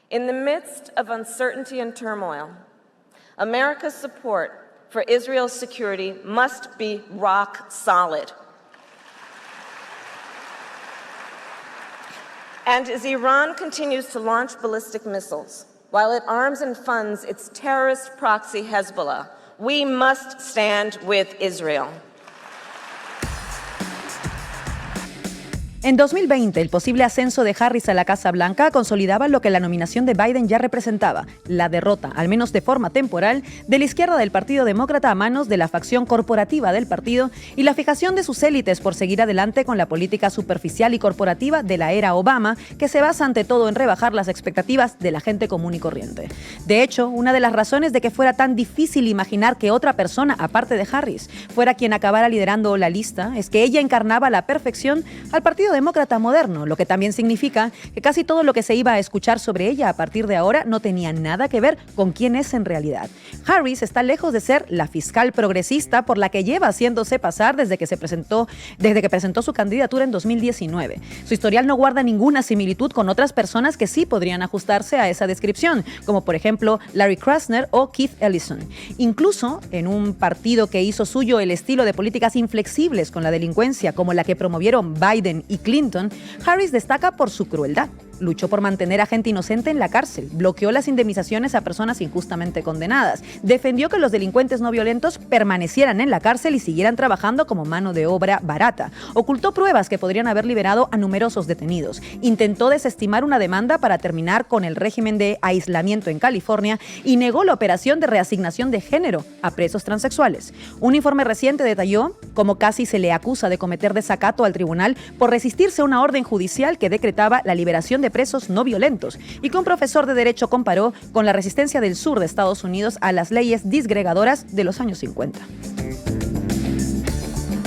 In the midst of uncertainty and turmoil, America's support for Israel's security must be rock solid. And as Iran continues to launch ballistic missiles, while it arms and funds its terrorist proxy Hezbollah, we must stand with Israel. En 2020, el posible ascenso de Harris a la Casa Blanca consolidaba lo que la nominación de Biden ya representaba, la derrota, al menos de forma temporal, de la izquierda del Partido Demócrata a manos de la facción corporativa del partido y la fijación de sus élites por seguir adelante con la política superficial y corporativa de la era Obama, que se basa ante todo en rebajar las expectativas de la gente común y corriente. De hecho, una de las razones de que fuera tan difícil imaginar que otra persona, aparte de Harris, fuera quien acabara liderando la lista, es que ella encarnaba a la perfección al Partido Demócrata moderno, lo que también significa que casi todo lo que se iba a escuchar sobre ella a partir de ahora no tenía nada que ver con quién es en realidad. Harris está lejos de ser la fiscal progresista por la que lleva haciéndose pasar desde que presentó su candidatura en 2019. Su historial no guarda ninguna similitud con otras personas que sí podrían ajustarse a esa descripción, como por ejemplo Larry Krasner o Keith Ellison. Incluso en un partido que hizo suyo el estilo de políticas inflexibles con la delincuencia, como la que promovieron Biden y Clinton, Harris destaca por su crueldad. Luchó por mantener a gente inocente en la cárcel, bloqueó las indemnizaciones a personas injustamente condenadas, defendió que los delincuentes no violentos permanecieran en la cárcel y siguieran trabajando como mano de obra barata, ocultó pruebas que podrían haber liberado a numerosos detenidos, intentó desestimar una demanda para terminar con el régimen de aislamiento en California y negó la operación de reasignación de género a presos transexuales. Un informe reciente detalló cómo casi se le acusa de cometer desacato al tribunal por resistirse a una orden judicial que decretaba la liberación de presos no violentos y que un profesor de derecho comparó con la resistencia del sur de Estados Unidos a las leyes disgregadoras de los años 50.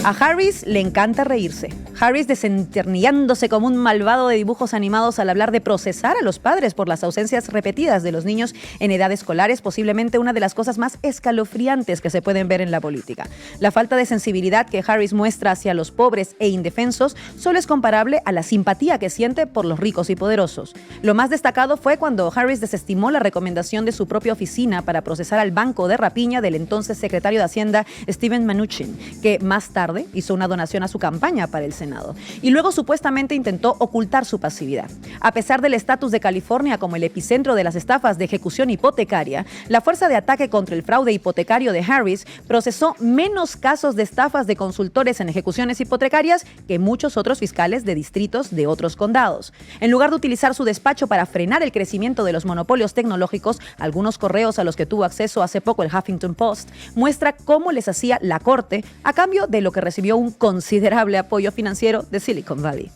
A Harris le encanta reírse. Harris desenternillándose como un malvado de dibujos animados al hablar de procesar a los padres por las ausencias repetidas de los niños en edad escolar es posiblemente una de las cosas más escalofriantes que se pueden ver en la política. La falta de sensibilidad que Harris muestra hacia los pobres e indefensos solo es comparable a la simpatía que siente por los ricos y poderosos. Lo más destacado fue cuando Harris desestimó la recomendación de su propia oficina para procesar al banco de rapiña del entonces secretario de Hacienda Steven Mnuchin, que más tarde hizo una donación a su campaña para el Senado. Y luego supuestamente intentó ocultar su pasividad. A pesar del estatus de California como el epicentro de las estafas de ejecución hipotecaria, la fuerza de ataque contra el fraude hipotecario de Harris procesó menos casos de estafas de consultores en ejecuciones hipotecarias que muchos otros fiscales de distritos de otros condados. En lugar de utilizar su despacho para frenar el crecimiento de los monopolios tecnológicos, algunos correos a los que tuvo acceso hace poco el Huffington Post muestra cómo les hacía la corte a cambio de lo que recibió un considerable apoyo financiero de Silicon Valley.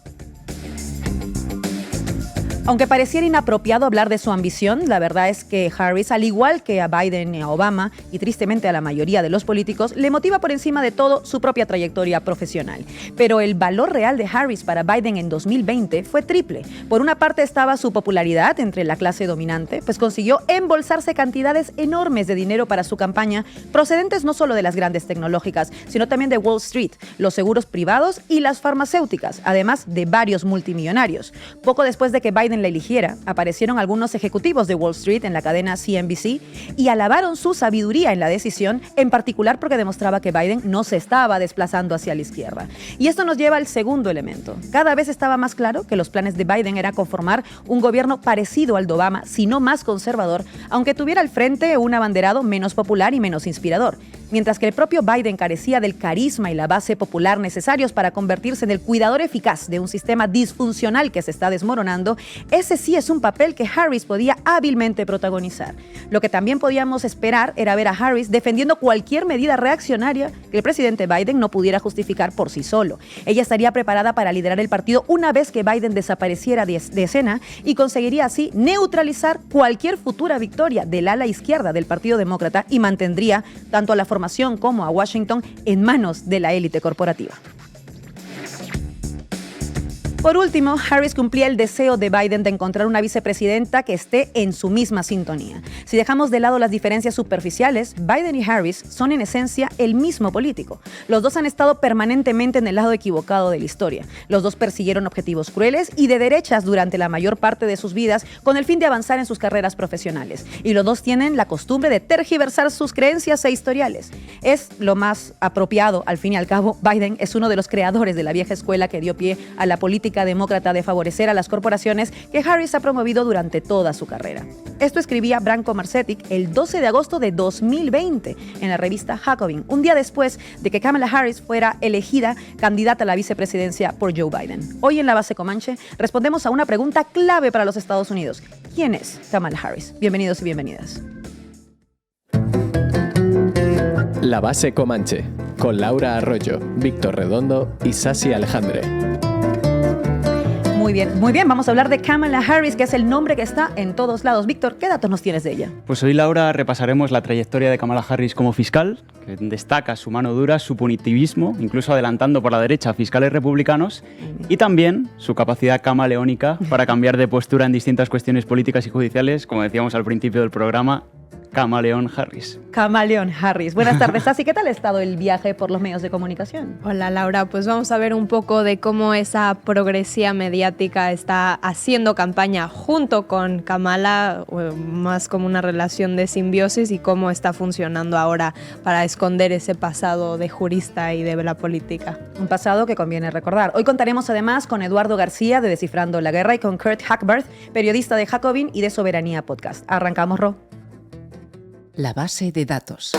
Aunque pareciera inapropiado hablar de su ambición, la verdad es que Harris, al igual que a Biden y a Obama, y tristemente a la mayoría de los políticos, le motiva por encima de todo su propia trayectoria profesional. Pero el valor real de Harris para Biden en 2020 fue triple. Por una parte estaba su popularidad entre la clase dominante, pues consiguió embolsarse cantidades enormes de dinero para su campaña, procedentes no solo de las grandes tecnológicas, sino también de Wall Street, los seguros privados y las farmacéuticas, además de varios multimillonarios. Poco después de que Biden la eligiera, aparecieron algunos ejecutivos de Wall Street en la cadena CNBC y alabaron su sabiduría en la decisión, en particular porque demostraba que Biden no se estaba desplazando hacia la izquierda. Y esto nos lleva al segundo elemento. Cada vez estaba más claro que los planes de Biden eran conformar un gobierno parecido al de Obama, sino más conservador, aunque tuviera al frente un abanderado menos popular y menos inspirador. Mientras que el propio Biden carecía del carisma y la base popular necesarios para convertirse en el cuidador eficaz de un sistema disfuncional que se está desmoronando, ese sí es un papel que Harris podía hábilmente protagonizar. Lo que también podíamos esperar era ver a Harris defendiendo cualquier medida reaccionaria que el presidente Biden no pudiera justificar por sí solo. Ella estaría preparada para liderar el partido una vez que Biden desapareciera de escena y conseguiría así neutralizar cualquier futura victoria del ala izquierda del Partido Demócrata y mantendría tanto a la formación como a Washington en manos de la élite corporativa. Por último, Harris cumplía el deseo de Biden de encontrar una vicepresidenta que esté en su misma sintonía. Si dejamos de lado las diferencias superficiales, Biden y Harris son en esencia el mismo político. Los dos han estado permanentemente en el lado equivocado de la historia. Los dos persiguieron objetivos crueles y de derechas durante la mayor parte de sus vidas con el fin de avanzar en sus carreras profesionales. Y los dos tienen la costumbre de tergiversar sus creencias e historiales. Es lo más apropiado, al fin y al cabo. Biden es uno de los creadores de la vieja escuela que dio pie a la política demócrata de favorecer a las corporaciones que Harris ha promovido durante toda su carrera. Esto escribía Branko Marcetic el 12 de agosto de 2020 en la revista Jacobin, un día después de que Kamala Harris fuera elegida candidata a la vicepresidencia por Joe Biden. Hoy en La Base Comanche respondemos a una pregunta clave para los Estados Unidos. ¿Quién es Kamala Harris? Bienvenidos y bienvenidas. La Base Comanche, con Laura Arroyo, Víctor Redondo y Sasi Alejandre. Muy bien. Vamos a hablar de Kamala Harris, que es el nombre que está en todos lados. Víctor, ¿qué datos nos tienes de ella? Pues hoy, Laura, repasaremos la trayectoria de Kamala Harris como fiscal, que destaca su mano dura, su punitivismo, incluso adelantando por la derecha a fiscales republicanos, y también su capacidad camaleónica para cambiar de postura en distintas cuestiones políticas y judiciales, como decíamos al principio del programa. Camaleón Harris. Camaleón Harris. Buenas tardes, Sasi. ¿Qué tal ha estado el viaje por los medios de comunicación? Hola, Laura. Pues vamos a ver un poco de cómo esa progresía mediática está haciendo campaña junto con Kamala, más como una relación de simbiosis, y cómo está funcionando ahora para esconder ese pasado de jurista y de la política. Un pasado que conviene recordar. Hoy contaremos además con Eduardo García de Descifrando la Guerra y con Kurt Hackbarth, periodista de Jacobin y de Soberanía Podcast. Arrancamos, Ro. La base de datos.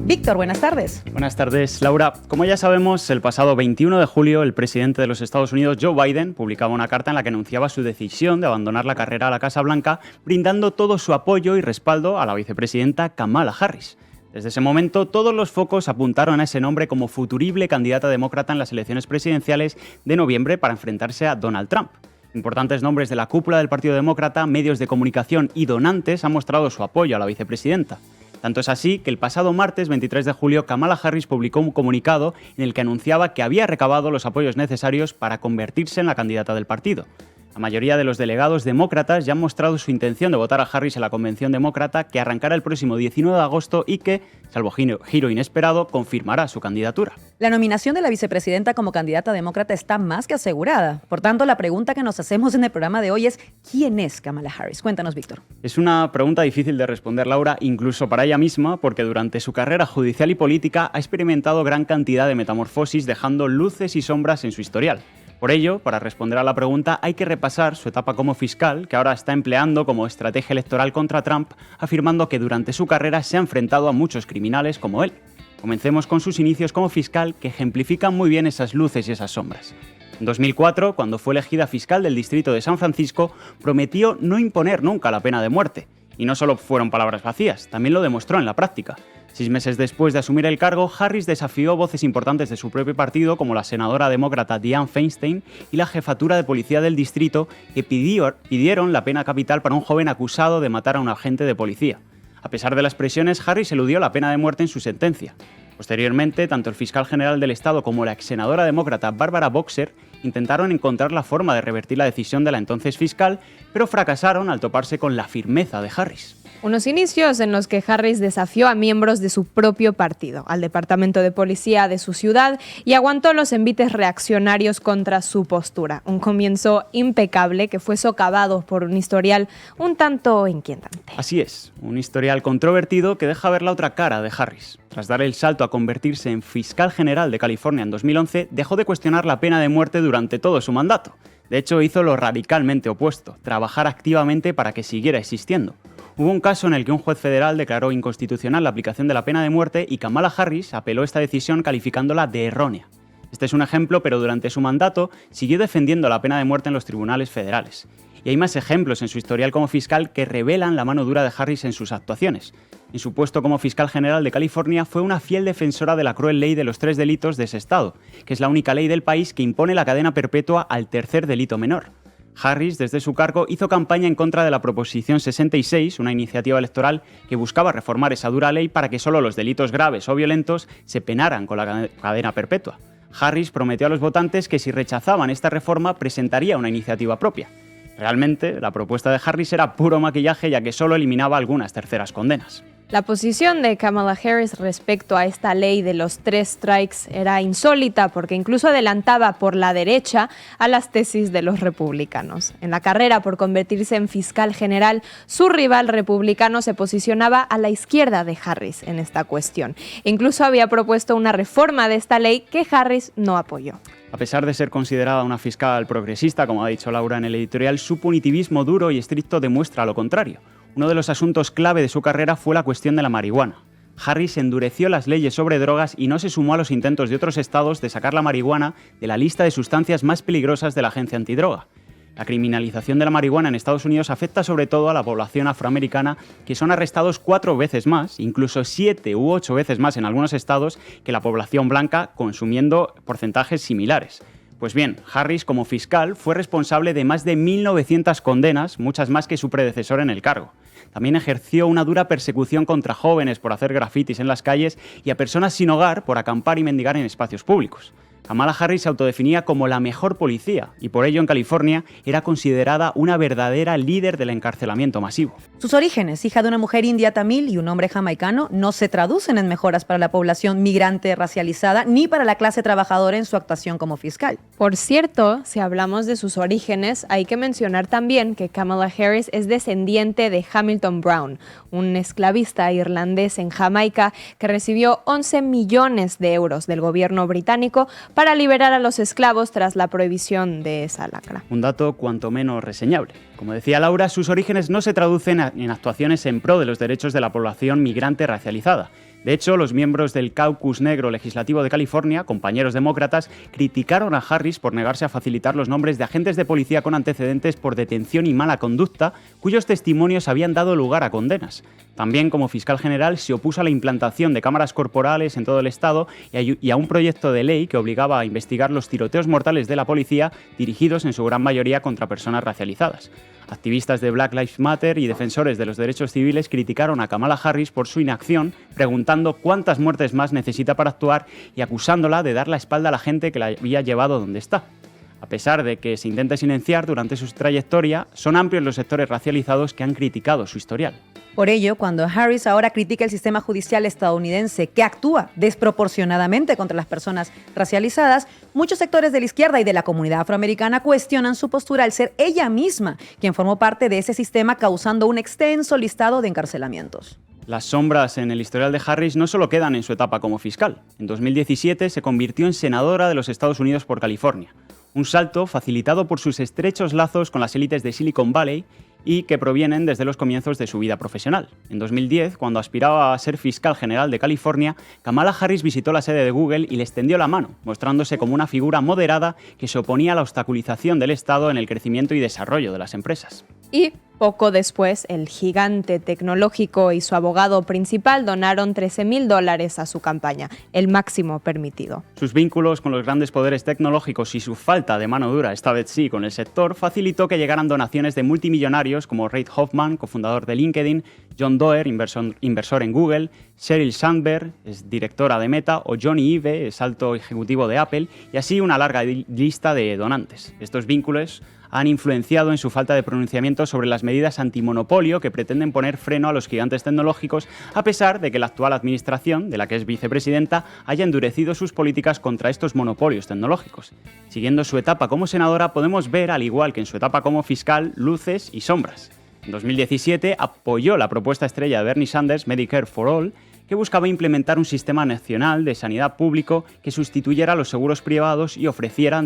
Víctor, buenas tardes. Buenas tardes, Laura. Como ya sabemos, el pasado 21 de julio, el presidente de los Estados Unidos, Joe Biden, publicaba una carta en la que anunciaba su decisión de abandonar la carrera a la Casa Blanca, brindando todo su apoyo y respaldo a la vicepresidenta Kamala Harris. Desde ese momento, todos los focos apuntaron a ese nombre como futurible candidata demócrata en las elecciones presidenciales de noviembre para enfrentarse a Donald Trump. Importantes nombres de la cúpula del Partido Demócrata, medios de comunicación y donantes han mostrado su apoyo a la vicepresidenta. Tanto es así que el pasado martes 23 de julio Kamala Harris publicó un comunicado en el que anunciaba que había recabado los apoyos necesarios para convertirse en la candidata del partido. La mayoría de los delegados demócratas ya han mostrado su intención de votar a Harris en la convención demócrata que arrancará el próximo 19 de agosto y que, salvo giro inesperado, confirmará su candidatura. La nominación de la vicepresidenta como candidata demócrata está más que asegurada. Por tanto, la pregunta que nos hacemos en el programa de hoy es ¿quién es Kamala Harris? Cuéntanos, Víctor. Es una pregunta difícil de responder, Laura, incluso para ella misma, porque durante su carrera judicial y política ha experimentado gran cantidad de metamorfosis, dejando luces y sombras en su historial. Por ello, para responder a la pregunta, hay que repasar su etapa como fiscal, que ahora está empleando como estrategia electoral contra Trump, afirmando que durante su carrera se ha enfrentado a muchos criminales como él. Comencemos con sus inicios como fiscal, que ejemplifican muy bien esas luces y esas sombras. En 2004, cuando fue elegida fiscal del distrito de San Francisco, prometió no imponer nunca la pena de muerte. Y no solo fueron palabras vacías, también lo demostró en la práctica. 6 meses después de asumir el cargo, Harris desafió voces importantes de su propio partido, como la senadora demócrata Dianne Feinstein y la jefatura de policía del distrito, que pidieron la pena capital para un joven acusado de matar a un agente de policía. A pesar de las presiones, Harris eludió la pena de muerte en su sentencia. Posteriormente, tanto el fiscal general del estado como la exsenadora demócrata Barbara Boxer intentaron encontrar la forma de revertir la decisión de la entonces fiscal, pero fracasaron al toparse con la firmeza de Harris. Unos inicios en los que Harris desafió a miembros de su propio partido, al departamento de policía de su ciudad, y aguantó los envites reaccionarios contra su postura. Un comienzo impecable que fue socavado por un historial un tanto inquietante. Así es, un historial controvertido que deja ver la otra cara de Harris. Tras dar el salto a convertirse en fiscal general de California en 2011, dejó de cuestionar la pena de muerte durante todo su mandato. De hecho, hizo lo radicalmente opuesto, trabajar activamente para que siguiera existiendo. Hubo un caso en el que un juez federal declaró inconstitucional la aplicación de la pena de muerte y Kamala Harris apeló esta decisión calificándola de errónea. Este es un ejemplo, pero durante su mandato siguió defendiendo la pena de muerte en los tribunales federales. Y hay más ejemplos en su historial como fiscal que revelan la mano dura de Harris en sus actuaciones. En su puesto como fiscal general de California fue una fiel defensora de la cruel ley de los 3 delitos de ese estado, que es la única ley del país que impone la cadena perpetua al tercer delito menor. Harris, desde su cargo, hizo campaña en contra de la Proposición 66, una iniciativa electoral que buscaba reformar esa dura ley para que solo los delitos graves o violentos se penaran con la cadena perpetua. Harris prometió a los votantes que si rechazaban esta reforma presentaría una iniciativa propia. Realmente, la propuesta de Harris era puro maquillaje, ya que solo eliminaba algunas terceras condenas. La posición de Kamala Harris respecto a esta ley de los 3 strikes era insólita porque incluso adelantaba por la derecha a las tesis de los republicanos. En la carrera por convertirse en fiscal general, su rival republicano se posicionaba a la izquierda de Harris en esta cuestión. Incluso había propuesto una reforma de esta ley que Harris no apoyó. A pesar de ser considerada una fiscal progresista, como ha dicho Laura en el editorial, su punitivismo duro y estricto demuestra lo contrario. Uno de los asuntos clave de su carrera fue la cuestión de la marihuana. Harris endureció las leyes sobre drogas y no se sumó a los intentos de otros estados de sacar la marihuana de la lista de sustancias más peligrosas de la agencia antidroga. La criminalización de la marihuana en Estados Unidos afecta sobre todo a la población afroamericana, que son arrestados 4 veces más, incluso 7 u 8 veces más en algunos estados, que la población blanca, consumiendo porcentajes similares. Pues bien, Harris, como fiscal, fue responsable de más de 1.900 condenas, muchas más que su predecesor en el cargo. También ejerció una dura persecución contra jóvenes por hacer grafitis en las calles y a personas sin hogar por acampar y mendigar en espacios públicos. Kamala Harris se autodefinía como la mejor policía y por ello en California era considerada una verdadera líder del encarcelamiento masivo. Sus orígenes, hija de una mujer india tamil y un hombre jamaicano, no se traducen en mejoras para la población migrante racializada ni para la clase trabajadora en su actuación como fiscal. Por cierto, si hablamos de sus orígenes, hay que mencionar también que Kamala Harris es descendiente de Hamilton Brown, un esclavista irlandés en Jamaica que recibió 11 millones de euros del gobierno británico para liberar a los esclavos tras la prohibición de esa lacra. Un dato cuanto menos reseñable. Como decía Laura, sus orígenes no se traducen en actuaciones en pro de los derechos de la población migrante racializada. De hecho, los miembros del Caucus Negro Legislativo de California, compañeros demócratas, criticaron a Harris por negarse a facilitar los nombres de agentes de policía con antecedentes por detención y mala conducta, cuyos testimonios habían dado lugar a condenas. También, como fiscal general, se opuso a la implantación de cámaras corporales en todo el estado y a un proyecto de ley que obligaba a investigar los tiroteos mortales de la policía, dirigidos en su gran mayoría contra personas racializadas. Activistas de Black Lives Matter y defensores de los derechos civiles criticaron a Kamala Harris por su inacción, preguntando cuántas muertes más necesita para actuar y acusándola de dar la espalda a la gente que la había llevado donde está. A pesar de que se intente silenciar durante su trayectoria, son amplios los sectores racializados que han criticado su historial. Por ello, cuando Harris ahora critica el sistema judicial estadounidense que actúa desproporcionadamente contra las personas racializadas, muchos sectores de la izquierda y de la comunidad afroamericana cuestionan su postura al ser ella misma quien formó parte de ese sistema, causando un extenso listado de encarcelamientos. Las sombras en el historial de Harris no solo quedan en su etapa como fiscal. En 2017 se convirtió en senadora de los Estados Unidos por California. Un salto facilitado por sus estrechos lazos con las élites de Silicon Valley y que provienen desde los comienzos de su vida profesional. En 2010, cuando aspiraba a ser fiscal general de California, Kamala Harris visitó la sede de Google y les tendió la mano, mostrándose como una figura moderada que se oponía a la obstaculización del Estado en el crecimiento y desarrollo de las empresas. Y poco después, el gigante tecnológico y su abogado principal donaron $13,000 a su campaña, el máximo permitido. Sus vínculos con los grandes poderes tecnológicos y su falta de mano dura, esta vez sí, con el sector, facilitó que llegaran donaciones de multimillonarios como Reid Hoffman, cofundador de LinkedIn, John Doerr, inversor en Google, Sheryl Sandberg, es directora de Meta, o Johnny Ive, es alto ejecutivo de Apple, y así una larga lista de donantes. Estos vínculos han influenciado en su falta de pronunciamiento sobre las medidas antimonopolio que pretenden poner freno a los gigantes tecnológicos, a pesar de que la actual administración, de la que es vicepresidenta, haya endurecido sus políticas contra estos monopolios tecnológicos. Siguiendo su etapa como senadora, podemos ver, al igual que en su etapa como fiscal, luces y sombras. En 2017 apoyó la propuesta estrella de Bernie Sanders, Medicare for All, que buscaba implementar un sistema nacional de sanidad público que sustituyera a los seguros privados y ofreciera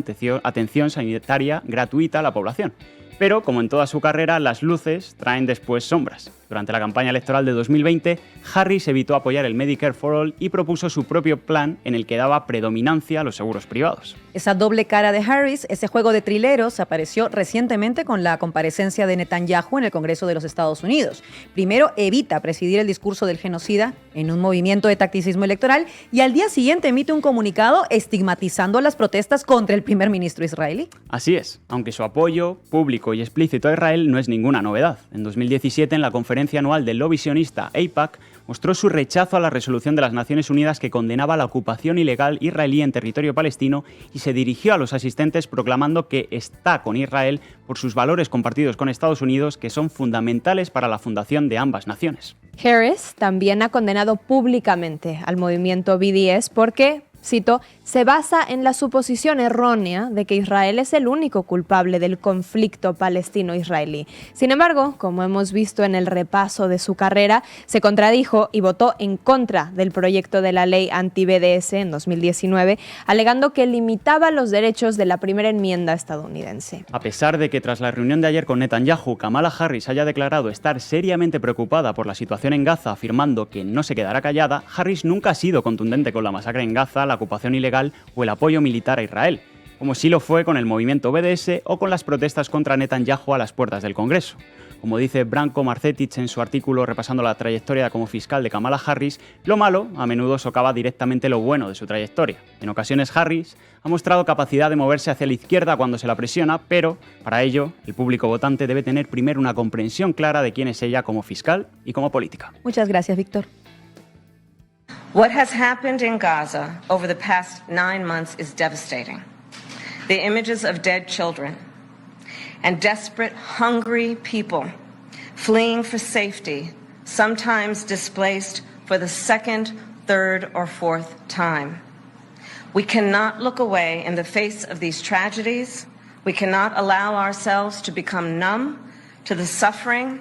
atención sanitaria gratuita a la población. Pero, como en toda su carrera, las luces traen después sombras. Durante la campaña electoral de 2020, Harris evitó apoyar el Medicare for All y propuso su propio plan en el que daba predominancia a los seguros privados. Esa doble cara de Harris, ese juego de trileros, apareció recientemente con la comparecencia de Netanyahu en el Congreso de los Estados Unidos. Primero, evita presidir el discurso del genocida en un movimiento de tacticismo electoral y al día siguiente emite un comunicado estigmatizando las protestas contra el primer ministro israelí. Así es, aunque su apoyo público público y explícito a Israel no es ninguna novedad. En 2017, en la conferencia anual del lobby sionista AIPAC, mostró su rechazo a la resolución de las Naciones Unidas que condenaba la ocupación ilegal israelí en territorio palestino y se dirigió a los asistentes proclamando que está con Israel por sus valores compartidos con Estados Unidos, que son fundamentales para la fundación de ambas naciones. Harris también ha condenado públicamente al movimiento BDS porque, cito, se basa en la suposición errónea de que Israel es el único culpable del conflicto palestino-israelí. Sin embargo, como hemos visto en el repaso de su carrera, se contradijo y votó en contra del proyecto de la ley anti-BDS en 2019, alegando que limitaba los derechos de la primera enmienda estadounidense. A pesar de que tras la reunión de ayer con Netanyahu, Kamala Harris haya declarado estar seriamente preocupada por la situación en Gaza, afirmando que no se quedará callada, Harris nunca ha sido contundente con la masacre en Gaza, la ocupación ilegal o el apoyo militar a Israel, como sí lo fue con el movimiento BDS o con las protestas contra Netanyahu a las puertas del Congreso. Como dice Branko Marcetic en su artículo repasando la trayectoria como fiscal de Kamala Harris, lo malo a menudo socava directamente lo bueno de su trayectoria. En ocasiones Harris ha mostrado capacidad de moverse hacia la izquierda cuando se la presiona, pero para ello el público votante debe tener primero una comprensión clara de quién es ella como fiscal y como política. Muchas gracias, Víctor. What has happened in Gaza over the past 9 months is devastating. The images of dead children and desperate, hungry people fleeing for safety, sometimes displaced for the second, third, or fourth time. We cannot look away in the face of these tragedies. We cannot allow ourselves to become numb to the suffering,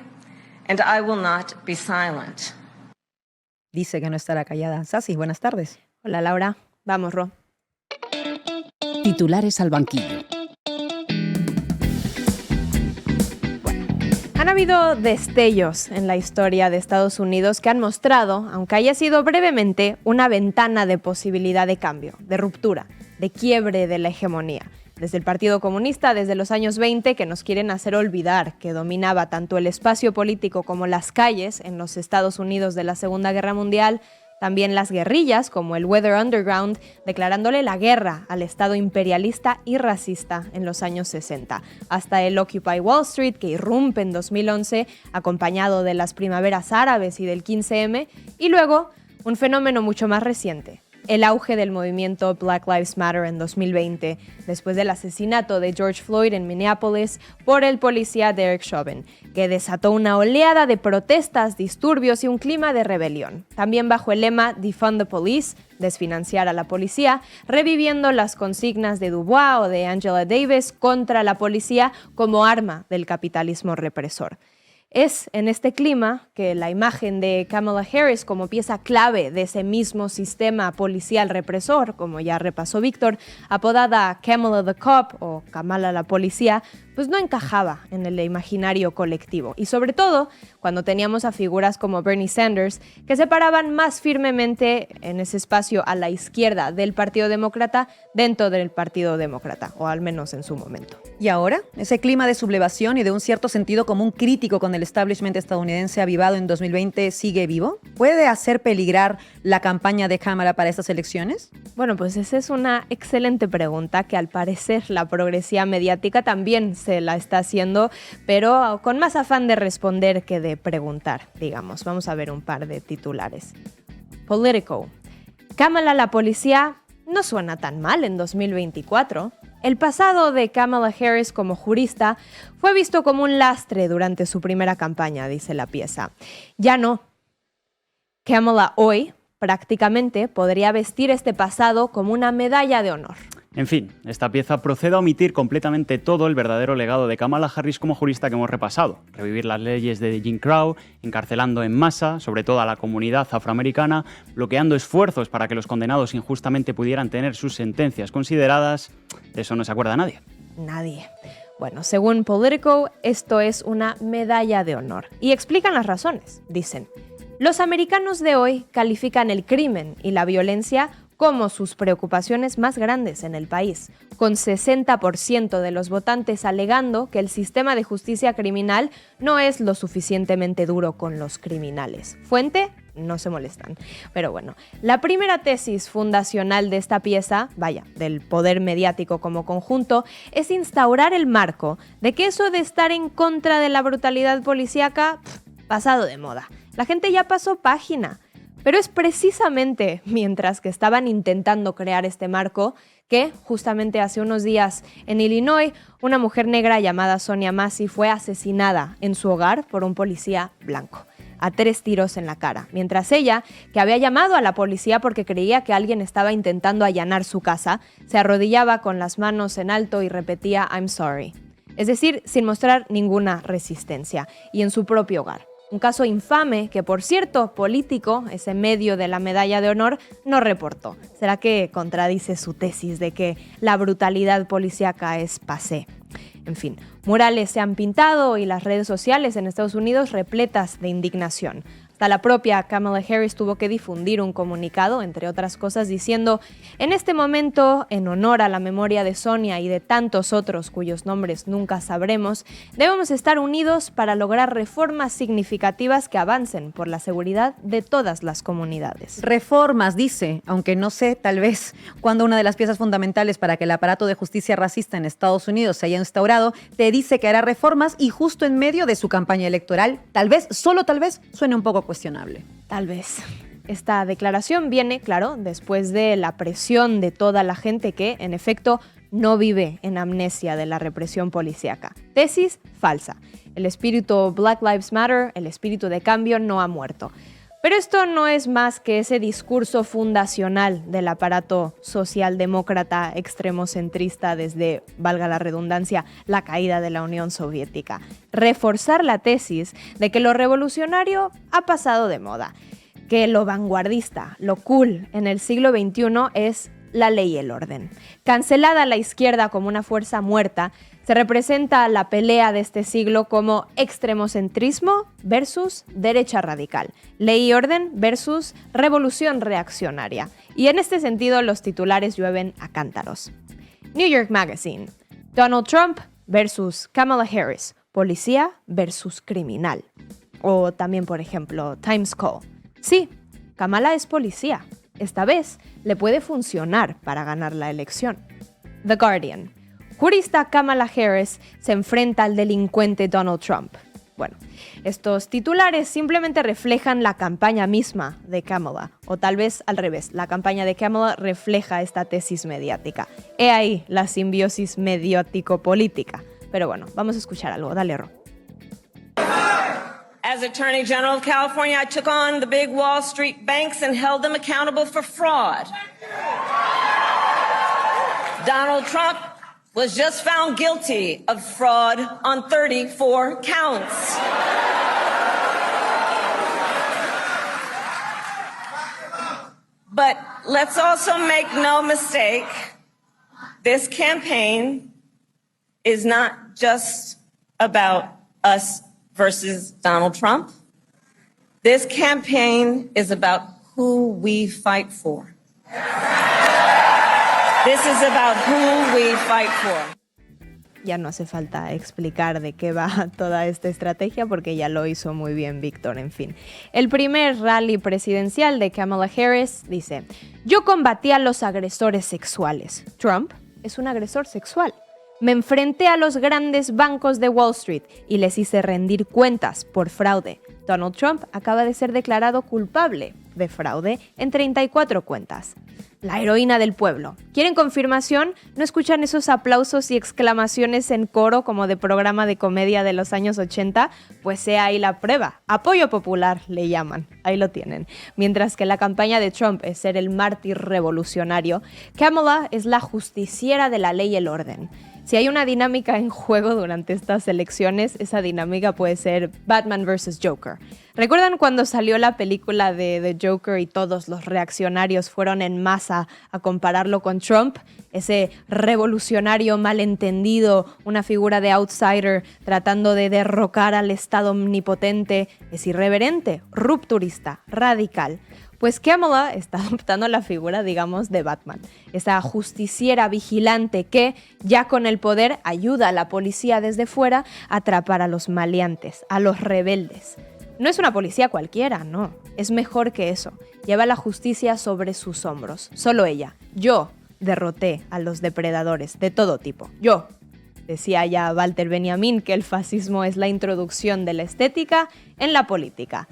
and I will not be silent. Dice que no estará callada. Sasi, buenas tardes. Hola Laura, vamos Ro. Titulares al banquillo. Han habido destellos en la historia de Estados Unidos que han mostrado, aunque haya sido brevemente, una ventana de posibilidad de cambio, de ruptura, de quiebre de la hegemonía. Desde el Partido Comunista, desde los años 20, que nos quieren hacer olvidar que dominaba tanto el espacio político como las calles en los Estados Unidos de la Segunda Guerra Mundial, también las guerrillas, como el Weather Underground, declarándole la guerra al Estado imperialista y racista en los años 60, hasta el Occupy Wall Street, que irrumpe en 2011, acompañado de las primaveras árabes y del 15M, y luego un fenómeno mucho más reciente, el auge del movimiento Black Lives Matter en 2020, después del asesinato de George Floyd en Minneapolis por el policía Derek Chauvin, que desató una oleada de protestas, disturbios y un clima de rebelión. También bajo el lema Defund the Police, desfinanciar a la policía, reviviendo las consignas de Du Bois o de Angela Davis contra la policía como arma del capitalismo represor. Es en este clima que la imagen de Kamala Harris como pieza clave de ese mismo sistema policial represor, como ya repasó Víctor, apodada Kamala the Cop o Kamala la policía, pues no encajaba en el imaginario colectivo. Y sobre todo, cuando teníamos a figuras como Bernie Sanders, que se paraban más firmemente en ese espacio a la izquierda del Partido Demócrata dentro del Partido Demócrata, o al menos en su momento. ¿Y ahora? Ese clima de sublevación y de un cierto sentido común crítico con el establishment estadounidense avivado en 2020 sigue vivo. ¿Puede hacer peligrar la campaña de Kamala para estas elecciones? Bueno, pues esa es una excelente pregunta que al parecer la progresía mediática también se la está haciendo, pero con más afán de responder que de preguntar, digamos. Vamos a ver un par de titulares. Politico. Kamala la policía no suena tan mal en 2024. El pasado de Kamala Harris como jurista fue visto como un lastre durante su primera campaña, dice la pieza. Ya no. Kamala hoy prácticamente podría vestir este pasado como una medalla de honor. En fin, esta pieza procede a omitir completamente todo el verdadero legado de Kamala Harris como jurista que hemos repasado. Revivir las leyes de Jim Crow, encarcelando en masa, sobre todo a la comunidad afroamericana, bloqueando esfuerzos para que los condenados injustamente pudieran tener sus sentencias consideradas. De eso no se acuerda nadie. Nadie. Bueno, según Politico, esto es una medalla de honor. Y explican las razones. Dicen, los americanos de hoy califican el crimen y la violencia como sus preocupaciones más grandes en el país, con 60% de los votantes alegando que el sistema de justicia criminal no es lo suficientemente duro con los criminales. Fuente, no se molestan. Pero bueno, la primera tesis fundacional de esta pieza, del poder mediático como conjunto, es instaurar el marco de que eso de estar en contra de la brutalidad policíaca, pasado de moda. La gente ya pasó página. Pero es precisamente mientras que estaban intentando crear este marco que justamente hace unos días en Illinois una mujer negra llamada Sonia Massey fue asesinada en su hogar por un policía blanco, a 3 tiros en la cara, mientras ella, que había llamado a la policía porque creía que alguien estaba intentando allanar su casa, se arrodillaba con las manos en alto y repetía "I'm sorry", es decir, sin mostrar ninguna resistencia, y en su propio hogar. Un caso infame que, por cierto, Político, ese medio de la medalla de honor, no reportó. ¿Será que contradice su tesis de que la brutalidad policíaca es passé? En fin, murales se han pintado y las redes sociales en Estados Unidos repletas de indignación. Hasta la propia Kamala Harris tuvo que difundir un comunicado, entre otras cosas, diciendo: en este momento, en honor a la memoria de Sonia y de tantos otros cuyos nombres nunca sabremos, debemos estar unidos para lograr reformas significativas que avancen por la seguridad de todas las comunidades. Reformas, dice, aunque no sé, tal vez, cuando una de las piezas fundamentales para que el aparato de justicia racista en Estados Unidos se haya instaurado, te dice que hará reformas y justo en medio de su campaña electoral, tal vez, solo tal vez, suene un poco cuestionable. Tal vez. Esta declaración viene, claro, después de la presión de toda la gente que, en efecto, no vive en amnesia de la represión policíaca. Tesis falsa. El espíritu Black Lives Matter, el espíritu de cambio, no ha muerto. Pero esto no es más que ese discurso fundacional del aparato socialdemócrata extremocentrista desde, valga la redundancia, la caída de la Unión Soviética. Reforzar la tesis de que lo revolucionario ha pasado de moda, que lo vanguardista, lo cool en el siglo XXI es la ley y el orden. Cancelada a la izquierda como una fuerza muerta, se representa la pelea de este siglo como extremocentrismo versus derecha radical, ley y orden versus revolución reaccionaria. Y en este sentido los titulares llueven a cántaros. New York Magazine: Donald Trump versus Kamala Harris, policía versus criminal. O también, por ejemplo, Times Call: sí, Kamala es policía. Esta vez le puede funcionar para ganar la elección. The Guardian: jurista Kamala Harris se enfrenta al delincuente Donald Trump. Bueno, estos titulares simplemente reflejan la campaña misma de Kamala, o tal vez al revés, la campaña de Kamala refleja esta tesis mediática. He ahí la simbiosis mediático-política. Pero bueno, vamos a escuchar algo. Dale, Ro. As Attorney General of California, I took on the big Wall Street banks and held them accountable for fraud. Donald Trump was just found guilty of fraud on 34 counts. But let's also make no mistake, this campaign is not just about us versus Donald Trump. This campaign is about who we fight for. This is about who we fight for. Ya no hace falta explicar de qué va toda esta estrategia porque ya lo hizo muy bien Víctor, en fin. El primer rally presidencial de Kamala Harris dice: yo combatí a los agresores sexuales. Trump es un agresor sexual. Me enfrenté a los grandes bancos de Wall Street y les hice rendir cuentas por fraude. Donald Trump acaba de ser declarado culpable de fraude en 34 cuentas. La heroína del pueblo. ¿Quieren confirmación? ¿No escuchan esos aplausos y exclamaciones en coro como de programa de comedia de los años 80? Pues sea ahí la prueba. Apoyo popular le llaman. Ahí lo tienen. Mientras que la campaña de Trump es ser el mártir revolucionario, Kamala es la justiciera de la ley y el orden. Si hay una dinámica en juego durante estas elecciones, esa dinámica puede ser Batman vs. Joker. ¿Recuerdan cuando salió la película de Joker y todos los reaccionarios fueron en masa a compararlo con Trump? Ese revolucionario malentendido, una figura de outsider tratando de derrocar al Estado omnipotente, es irreverente, rupturista, radical. Pues Kamala está adoptando la figura, digamos, de Batman, esa justiciera vigilante que, ya con el poder, ayuda a la policía desde fuera a atrapar a los maleantes, a los rebeldes. No es una policía cualquiera, no. Es mejor que eso. Lleva la justicia sobre sus hombros. Solo ella. Yo derroté a los depredadores de todo tipo. Yo. Decía ya Walter Benjamin que el fascismo es la introducción de la estética en la política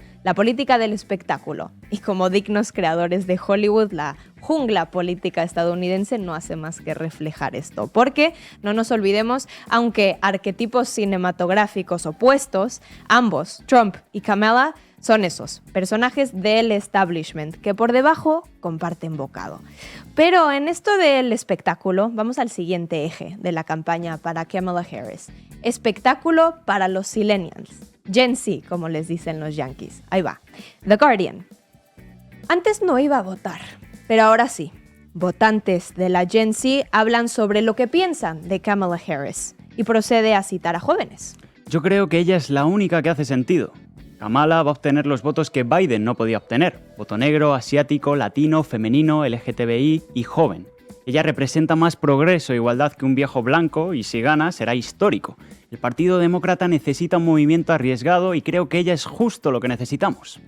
del espectáculo. Y como dignos creadores de Hollywood, la jungla política estadounidense no hace más que reflejar esto. Porque, no nos olvidemos, aunque arquetipos cinematográficos opuestos, ambos, Trump y Kamala, son esos, personajes del establishment, que por debajo comparten bocado. Pero en esto del espectáculo, vamos al siguiente eje de la campaña para Kamala Harris. Espectáculo para los Zillennials. Gen Z, como les dicen los yankees. Ahí va. The Guardian. Antes no iba a votar, pero ahora sí. Votantes de la Gen Z hablan sobre lo que piensan de Kamala Harris y procede a citar a jóvenes. Yo creo que ella es la única que hace sentido. Kamala va a obtener los votos que Biden no podía obtener. Voto negro, asiático, latino, femenino, LGTBI y joven. Ella representa más progreso e igualdad que un viejo blanco y si gana será histórico. El Partido Demócrata necesita un movimiento arriesgado y creo que ella es justo lo que necesitamos.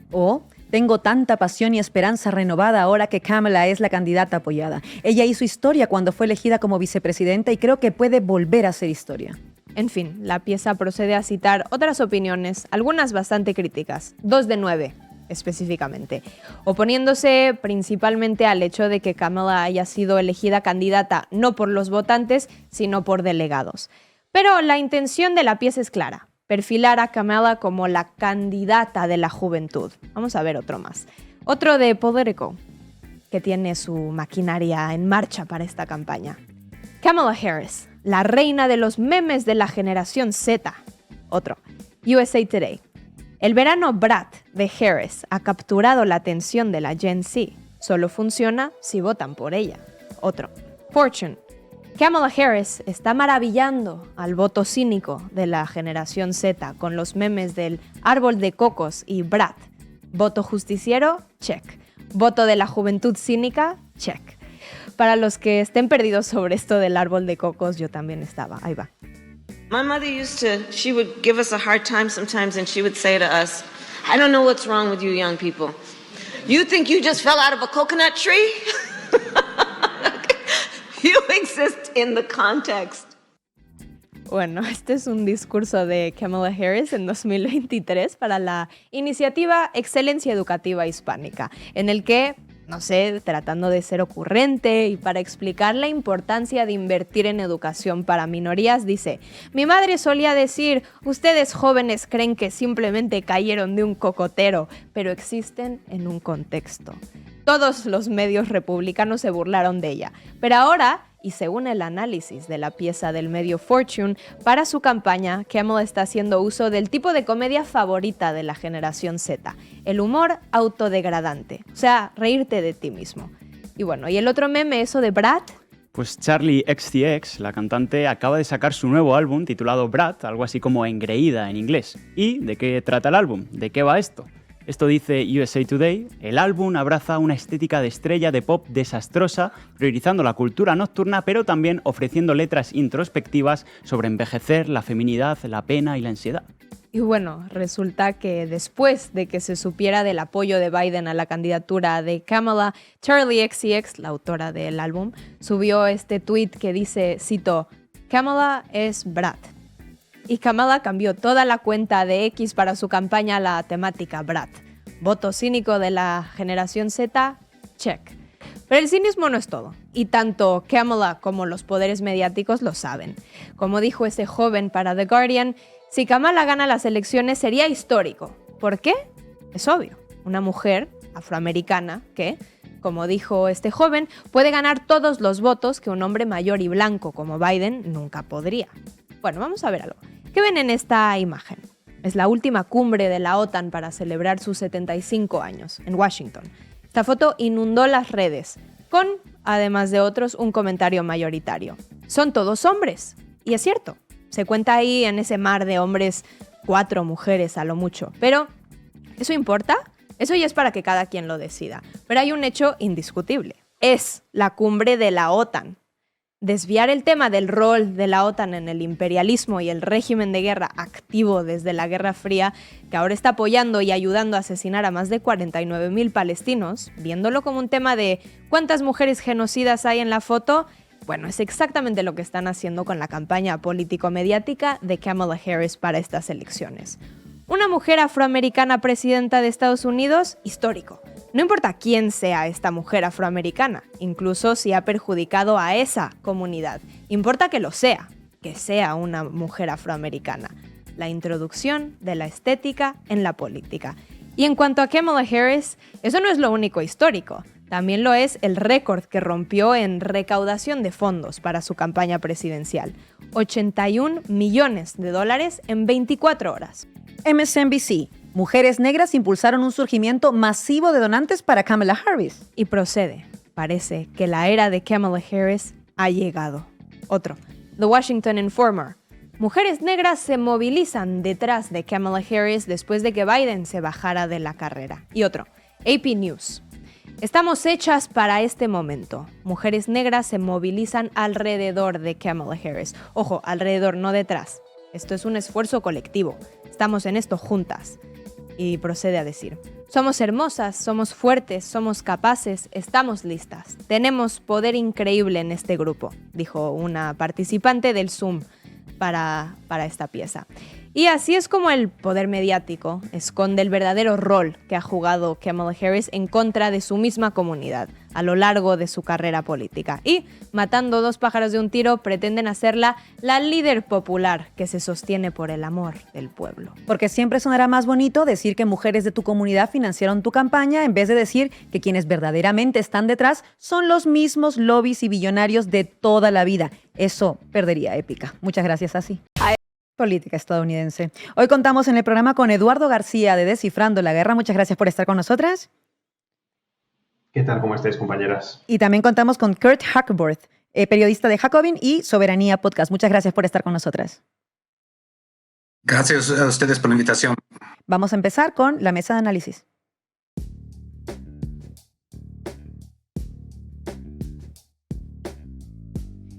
Tengo tanta pasión y esperanza renovada ahora que Kamala es la candidata apoyada. Ella hizo historia cuando fue elegida como vicepresidenta y creo que puede volver a hacer historia. En fin, la pieza procede a citar otras opiniones, algunas bastante críticas, 2 de 9 específicamente, oponiéndose principalmente al hecho de que Kamala haya sido elegida candidata no por los votantes, sino por delegados. Pero la intención de la pieza es clara, perfilar a Kamala como la candidata de la juventud. Vamos a ver otro más. Otro de Politico, que tiene su maquinaria en marcha para esta campaña. Kamala Harris, la reina de los memes de la generación Z. Otro. USA Today. El verano Brat de Harris ha capturado la atención de la Gen Z. Solo funciona si votan por ella. Otro. Fortune. Kamala Harris está maravillando al voto cínico de la generación Z con los memes del árbol de cocos y Brat. Voto justiciero, check. Voto de la juventud cínica, check. Para los que estén perdidos sobre esto del árbol de cocos, yo también estaba. Ahí va. My mother she would give us a hard time sometimes and she would say to us, I don't know what's wrong with you young people. You think you just fell out of a coconut tree? You exist in the context. Bueno, este es un discurso de Kamala Harris en 2023 para la iniciativa Excelencia Educativa Hispánica, en el que, no sé, tratando de ser ocurrente y para explicar la importancia de invertir en educación para minorías, dice: mi madre solía decir, ustedes jóvenes creen que simplemente cayeron de un cocotero, pero existen en un contexto. Todos los medios republicanos se burlaron de ella, pero ahora, y según el análisis de la pieza del medio Fortune, para su campaña, Kamala está haciendo uso del tipo de comedia favorita de la generación Z, el humor autodegradante, o sea, reírte de ti mismo. Y bueno, ¿y el otro meme, eso de Brat? Pues Charli XCX, la cantante, acaba de sacar su nuevo álbum titulado Brat, algo así como engreída en inglés. ¿Y de qué trata el álbum? ¿De qué va esto? Esto dice USA Today: el álbum abraza una estética de estrella de pop desastrosa, priorizando la cultura nocturna, pero también ofreciendo letras introspectivas sobre envejecer, la feminidad, la pena y la ansiedad. Y bueno, resulta que después de que se supiera del apoyo de Biden a la candidatura de Kamala, Charli XCX, la autora del álbum, subió este tweet que dice, cito, Kamala es Brat. Y Kamala cambió toda la cuenta de X para su campaña a la temática Brat. Voto cínico de la generación Z, check. Pero el cinismo no es todo, y tanto Kamala como los poderes mediáticos lo saben. Como dijo ese joven para The Guardian, si Kamala gana las elecciones sería histórico. ¿Por qué? Es obvio, una mujer afroamericana que, como dijo este joven, puede ganar todos los votos que un hombre mayor y blanco como Biden nunca podría. Bueno, vamos a ver algo. ¿Qué ven en esta imagen? Es la última cumbre de la OTAN para celebrar sus 75 años en Washington. Esta foto inundó las redes, con, además de otros, un comentario mayoritario. Son todos hombres. Y es cierto, se cuenta ahí en ese mar de hombres 4 mujeres a lo mucho. Pero, ¿eso importa? Eso ya es para que cada quien lo decida. Pero hay un hecho indiscutible. Es la cumbre de la OTAN. Desviar el tema del rol de la OTAN en el imperialismo y el régimen de guerra activo desde la Guerra Fría, que ahora está apoyando y ayudando a asesinar a más de 49.000 palestinos, viéndolo como un tema de cuántas mujeres genocidas hay en la foto, bueno, es exactamente lo que están haciendo con la campaña político-mediática de Kamala Harris para estas elecciones. Una mujer afroamericana presidenta de Estados Unidos, histórico. No importa quién sea esta mujer afroamericana, incluso si ha perjudicado a esa comunidad. Importa que lo sea, que sea una mujer afroamericana. La introducción de la estética en la política. Y en cuanto a Kamala Harris, eso no es lo único histórico. También lo es el récord que rompió en recaudación de fondos para su campaña presidencial. $81 millones en 24 horas. MSNBC. Mujeres negras impulsaron un surgimiento masivo de donantes para Kamala Harris. Y procede. Parece que la era de Kamala Harris ha llegado. Otro. The Washington Informer. Mujeres negras se movilizan detrás de Kamala Harris después de que Biden se bajara de la carrera. Y otro. AP News. Estamos hechas para este momento. Mujeres negras se movilizan alrededor de Kamala Harris. Ojo, alrededor, no detrás. Esto es un esfuerzo colectivo. Estamos en esto juntas. Y procede a decir, somos hermosas, somos fuertes, somos capaces, estamos listas. Tenemos poder increíble en este grupo, dijo una participante del Zoom para esta pieza. Y así es como el poder mediático esconde el verdadero rol que ha jugado Kamala Harris en contra de su misma comunidad a lo largo de su carrera política. Y, matando dos pájaros de un tiro, pretenden hacerla la líder popular que se sostiene por el amor del pueblo. Porque siempre sonará más bonito decir que mujeres de tu comunidad financiaron tu campaña en vez de decir que quienes verdaderamente están detrás son los mismos lobbies y billonarios de toda la vida. Eso perdería épica. Muchas gracias, Asi. Política estadounidense. Hoy contamos en el programa con Eduardo García de Descifrando la Guerra. Muchas gracias por estar con nosotras. ¿Qué tal? ¿Cómo estáis, compañeras? Y también contamos con Kurt Hackworth, periodista de Jacobin y Soberanía Podcast. Muchas gracias por estar con nosotras. Gracias a ustedes por la invitación. Vamos a empezar con la mesa de análisis.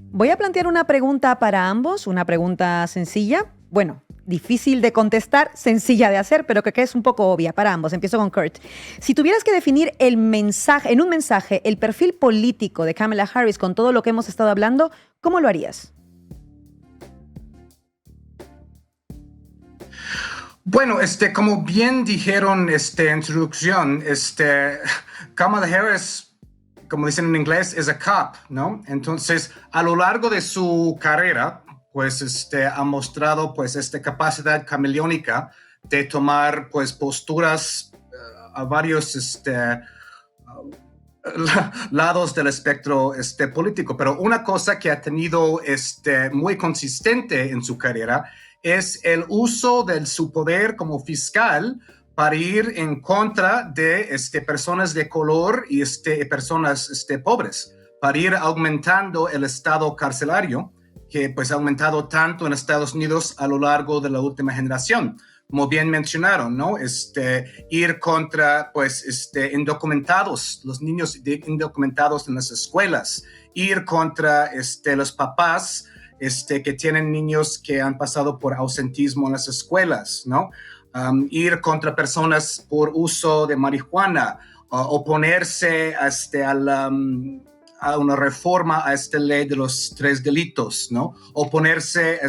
Voy a plantear una pregunta para ambos, una pregunta sencilla, bueno, difícil de contestar, sencilla de hacer, pero que es un poco obvia para ambos. Empiezo con Kurt. Si tuvieras que definir en un mensaje, el perfil político de Kamala Harris con todo lo que hemos estado hablando, ¿cómo lo harías? Bueno, como bien dijeron en introducción, Kamala Harris, como dicen en inglés, es a cop, ¿no? Entonces, a lo largo de su carrera, pues, ha mostrado, pues, esta capacidad camaleónica de tomar, pues, posturas a varios, lados del espectro, político. Pero una cosa que ha tenido, muy consistente en su carrera es el uso de su poder como fiscal para ir en contra de personas de color y personas pobres, para ir aumentando el estado carcelario, que pues ha aumentado tanto en Estados Unidos a lo largo de la última generación. Como bien mencionaron, ¿no? Ir contra pues indocumentados, los niños indocumentados en las escuelas, ir contra los papás que tienen niños que han pasado por ausentismo en las escuelas, ¿no? Ir contra personas por uso de marihuana, oponerse a una reforma a esta ley de los 3 delitos, ¿no? Oponerse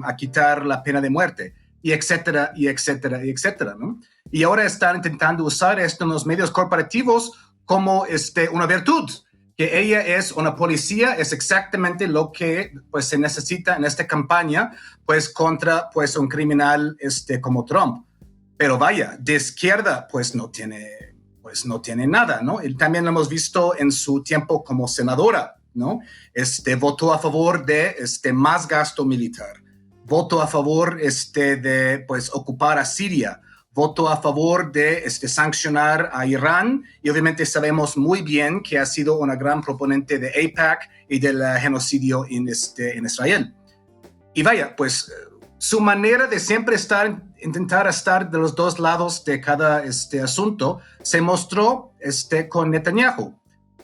a quitar la pena de muerte, y etcétera, y etcétera, y etcétera, ¿no? Y ahora están intentando usar esto en los medios corporativos como una virtud, que ella es una policía, es exactamente lo que pues se necesita en esta campaña pues contra pues un criminal como Trump. Pero vaya, de izquierda pues no tiene nada, ¿no? Y también lo hemos visto en su tiempo como senadora, ¿no? Votó a favor de más gasto militar, votó a favor de pues ocupar a Siria, votó a favor de sancionar a Irán, y obviamente sabemos muy bien que ha sido una gran proponente de AIPAC y del genocidio en Israel. Y vaya, pues su manera de siempre intentar estar de los dos lados de cada asunto se mostró con Netanyahu.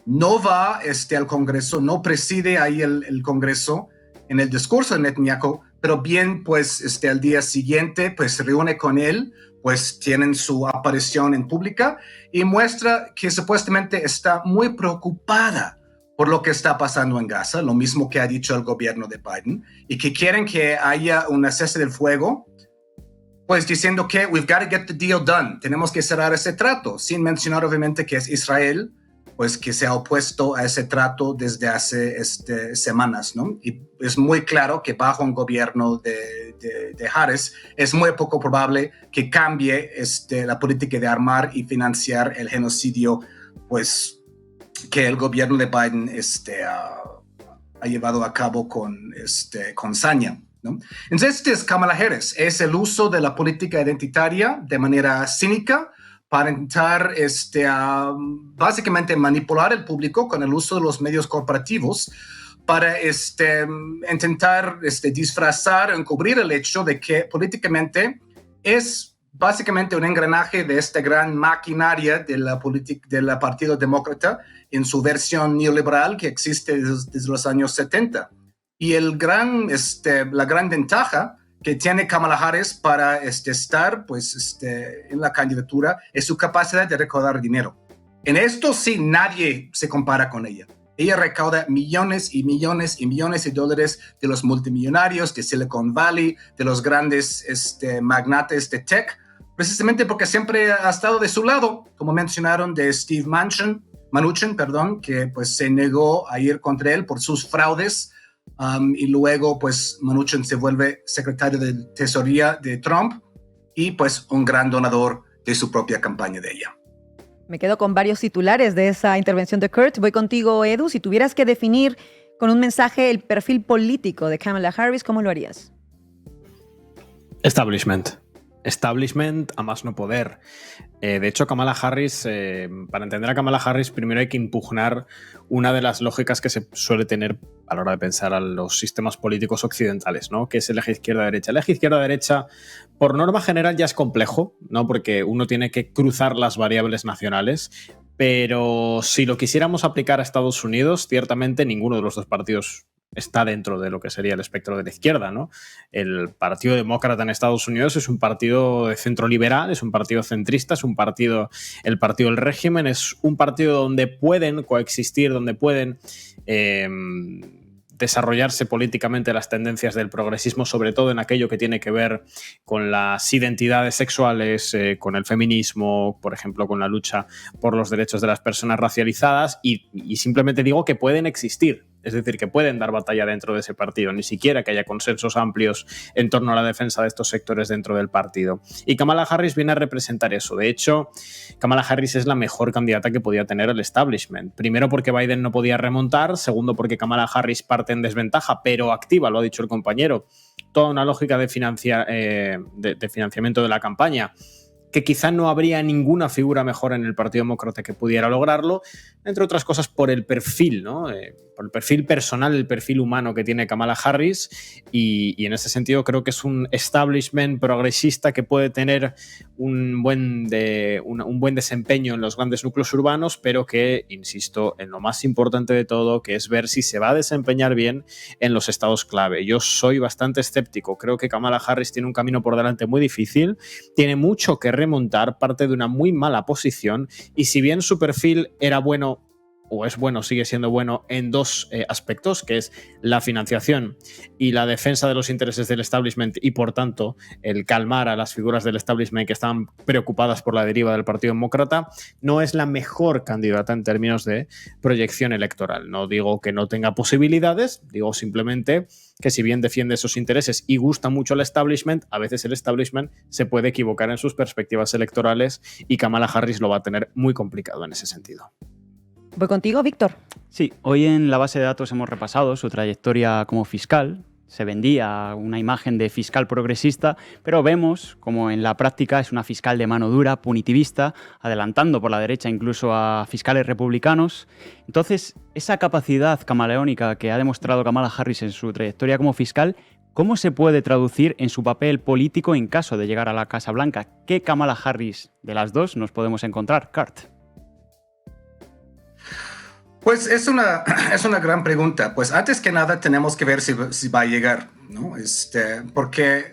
no va al Congreso, no preside ahí el Congreso en el discurso de Netanyahu, pero bien, pues, al día siguiente, pues, se reúne con él, pues, tienen su aparición en pública y muestra que supuestamente está muy preocupada por lo que está pasando en Gaza, lo mismo que ha dicho el gobierno de Biden, y que quieren que haya un cese del fuego, pues diciendo que we've got to get the deal done, tenemos que cerrar ese trato, sin mencionar obviamente que es Israel, pues que se ha opuesto a ese trato desde hace semanas, ¿no? Y es muy claro que bajo un gobierno de Harris es muy poco probable que cambie la política de armar y financiar el genocidio, pues que el gobierno de Biden ha llevado a cabo con saña, ¿no? Entonces, es Kamala Harris, es el uso de la política identitaria de manera cínica para intentar básicamente manipular el público con el uso de los medios corporativos para intentar disfrazar o encubrir el hecho de que políticamente es básicamente un engranaje de esta gran maquinaria de la política del Partido Demócrata en su versión neoliberal que existe desde los años 70. Y la gran ventaja que tiene Kamala Harris para estar pues, en la candidatura es su capacidad de recaudar dinero. En esto sí nadie se compara con ella. Ella recauda millones y millones y millones de dólares de los multimillonarios de Silicon Valley, de los grandes magnates de tech, precisamente porque siempre ha estado de su lado, como mencionaron de Steve Mnuchin, que pues se negó a ir contra él por sus fraudes. Y luego pues Mnuchin se vuelve secretario de tesorería de Trump y pues un gran donador de su propia campaña de ella. Me quedo con varios titulares de esa intervención de Kurt. Voy contigo, Edu. Si tuvieras que definir con un mensaje el perfil político de Kamala Harris, ¿cómo lo harías? Establishment a más no poder. De hecho, Kamala Harris, para entender a Kamala Harris, primero hay que impugnar una de las lógicas que se suele tener a la hora de pensar a los sistemas políticos occidentales, ¿no? Que es el eje izquierda-derecha. El eje izquierda-derecha, por norma general, ya es complejo, ¿no? Porque uno tiene que cruzar las variables nacionales, pero si lo quisiéramos aplicar a Estados Unidos, ciertamente ninguno de los dos partidos está dentro de lo que sería el espectro de la izquierda, ¿no? El Partido Demócrata en Estados Unidos es un partido de centro liberal, es un partido centrista, es un partido, el partido del régimen, es un partido donde pueden coexistir, donde pueden desarrollarse políticamente las tendencias del progresismo, sobre todo en aquello que tiene que ver con las identidades sexuales, con el feminismo, por ejemplo, con la lucha por los derechos de las personas racializadas y simplemente digo que pueden existir. Es decir, que pueden dar batalla dentro de ese partido, ni siquiera que haya consensos amplios en torno a la defensa de estos sectores dentro del partido. Y Kamala Harris viene a representar eso. De hecho, Kamala Harris es la mejor candidata que podía tener el establishment. Primero porque Biden no podía remontar, segundo porque Kamala Harris parte en desventaja, pero activa, lo ha dicho el compañero, toda una lógica de financiamiento de la campaña, que quizá no habría ninguna figura mejor en el Partido Demócrata que pudiera lograrlo, entre otras cosas por el perfil, ¿no? Por el perfil personal, el perfil humano que tiene Kamala Harris y en ese sentido creo que es un establishment progresista que puede tener un buen desempeño en los grandes núcleos urbanos, pero que, insisto, en lo más importante de todo, que es ver si se va a desempeñar bien en los estados clave. Yo soy bastante escéptico, creo que Kamala Harris tiene un camino por delante muy difícil, tiene mucho que remontar, parte de una muy mala posición y si bien su perfil era bueno o es bueno, sigue siendo bueno en dos aspectos, que es la financiación y la defensa de los intereses del establishment y, por tanto, el calmar a las figuras del establishment que estaban preocupadas por la deriva del Partido Demócrata, no es la mejor candidata en términos de proyección electoral. No digo que no tenga posibilidades, digo simplemente que si bien defiende esos intereses y gusta mucho el establishment, a veces el establishment se puede equivocar en sus perspectivas electorales y Kamala Harris lo va a tener muy complicado en ese sentido. Voy contigo, Víctor. Sí, hoy en la base de datos hemos repasado su trayectoria como fiscal. Se vendía una imagen de fiscal progresista, pero vemos como en la práctica es una fiscal de mano dura, punitivista, adelantando por la derecha incluso a fiscales republicanos. Entonces, esa capacidad camaleónica que ha demostrado Kamala Harris en su trayectoria como fiscal, ¿cómo se puede traducir en su papel político en caso de llegar a la Casa Blanca? ¿Qué Kamala Harris de las dos nos podemos encontrar, Kurt? Pues es una gran pregunta. Pues antes que nada tenemos que ver si va a llegar, ¿no? Porque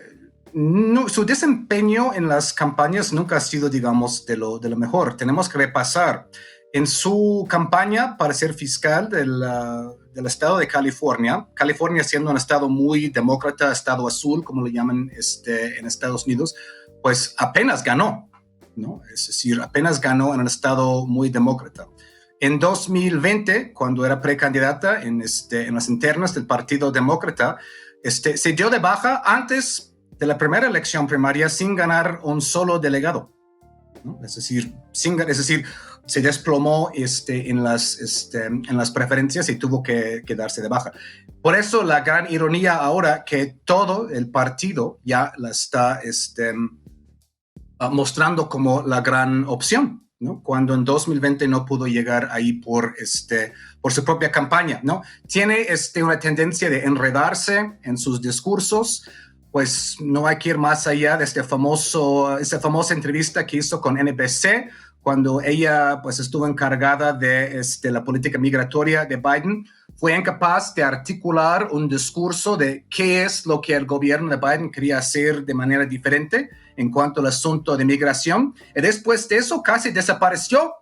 su desempeño en las campañas nunca ha sido, digamos, de lo mejor. Tenemos que repasar. En su campaña para ser fiscal del estado de California, California siendo un estado muy demócrata, estado azul, como lo llaman en Estados Unidos, pues apenas ganó, ¿no? Es decir, apenas ganó en un estado muy demócrata. En 2020, cuando era precandidata en las internas del Partido Demócrata, se dio de baja antes de la primera elección primaria sin ganar un solo delegado, ¿no? Es decir, se desplomó en las preferencias y tuvo que darse de baja. Por eso la gran ironía ahora que todo el partido ya la está mostrando como la gran opción, ¿no? Cuando en 2020 no pudo llegar ahí por su propia campaña, ¿no? Tiene una tendencia de enredarse en sus discursos. Pues no hay que ir más allá de esa famosa entrevista que hizo con NBC, cuando ella pues estuvo encargada de la política migratoria de Biden. Fue incapaz de articular un discurso de qué es lo que el gobierno de Biden quería hacer de manera diferente en cuanto al asunto de migración. Y después de eso casi desapareció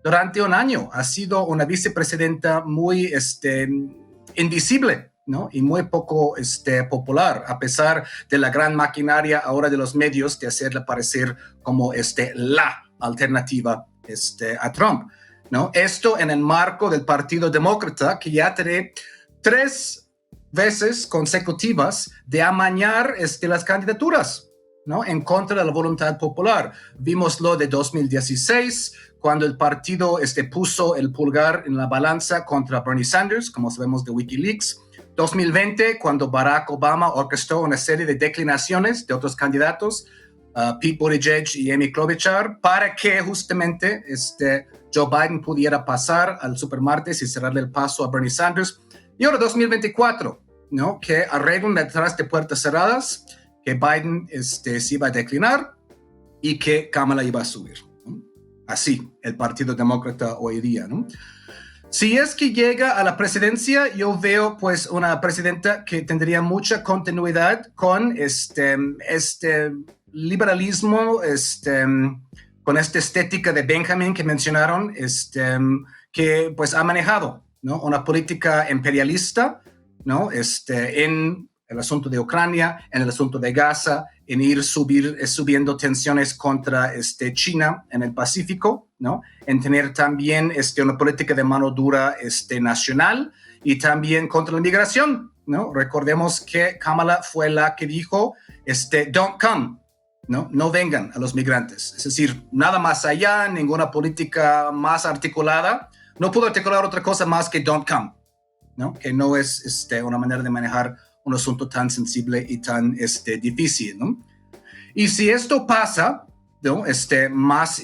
durante un año. Ha sido una vicepresidenta muy invisible, ¿no? Y muy poco popular, a pesar de la gran maquinaria ahora de los medios de hacerla parecer como la alternativa a Trump, ¿no? Esto en el marco del Partido Demócrata, que ya tiene 3 veces consecutivas de amañar las candidaturas, ¿no? En contra de la voluntad popular. Vimos lo de 2016, cuando el partido puso el pulgar en la balanza contra Bernie Sanders, como sabemos de WikiLeaks. 2020, cuando Barack Obama orquestó una serie de declinaciones de otros candidatos, Pete Buttigieg y Amy Klobuchar, para que justamente Joe Biden pudiera pasar al supermartes y cerrarle el paso a Bernie Sanders. Y ahora 2024, ¿no? Que arreglan detrás de puertas cerradas que Biden se iba a declinar y que Kamala iba a subir, ¿no? Así, el Partido Demócrata hoy día, ¿no? Si es que llega a la presidencia, yo veo pues una presidenta que tendría mucha continuidad con liberalismo, con esta estética de Benjamin que mencionaron, que pues ha manejado, ¿no? Una política imperialista, ¿no? En el asunto de Ucrania, en el asunto de Gaza, en ir subiendo tensiones contra China en el Pacífico, ¿no? En tener también una política de mano dura nacional y también contra la migración, ¿no? Recordemos que Kamala fue la que dijo, don't come, ¿no? No vengan a los migrantes. Es decir, nada más allá, ninguna política más articulada. No pudo articular otra cosa más que don't come, ¿no? Que no es una manera de manejar un asunto tan sensible y tan difícil, ¿no? Y si esto pasa, ¿no? Más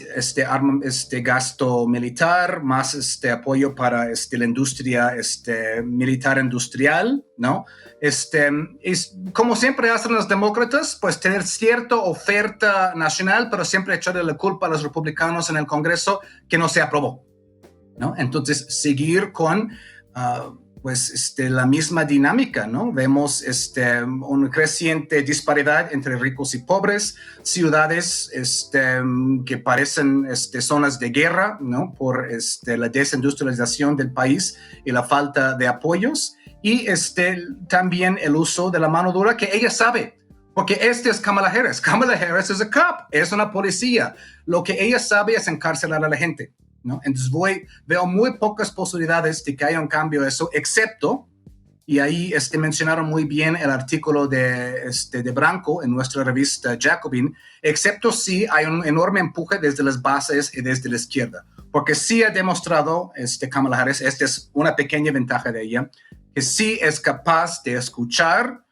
gasto militar, más apoyo para la industria militar industrial, ¿no? Como siempre hacen los demócratas, pues tener cierta oferta nacional, pero siempre echarle la culpa a los republicanos en el Congreso que no se aprobó, ¿no? Entonces, seguir con pues la misma dinámica, ¿no? Vemos una creciente disparidad entre ricos y pobres, ciudades que parecen zonas de guerra, ¿no? Por la desindustrialización del país y la falta de apoyos, y también el uso de la mano dura que ella sabe, porque es Kamala Harris. Kamala Harris es a cop, es una policía. Lo que ella sabe es encarcelar a la gente, ¿no? Entonces veo muy pocas posibilidades de que haya un cambio de eso, excepto, y ahí mencionaron muy bien el artículo de Branco en nuestra revista Jacobin, excepto si hay un enorme empuje desde las bases y desde la izquierda, porque sí ha demostrado Kamala Harris, esta es una pequeña ventaja de ella, que sí es capaz de escuchar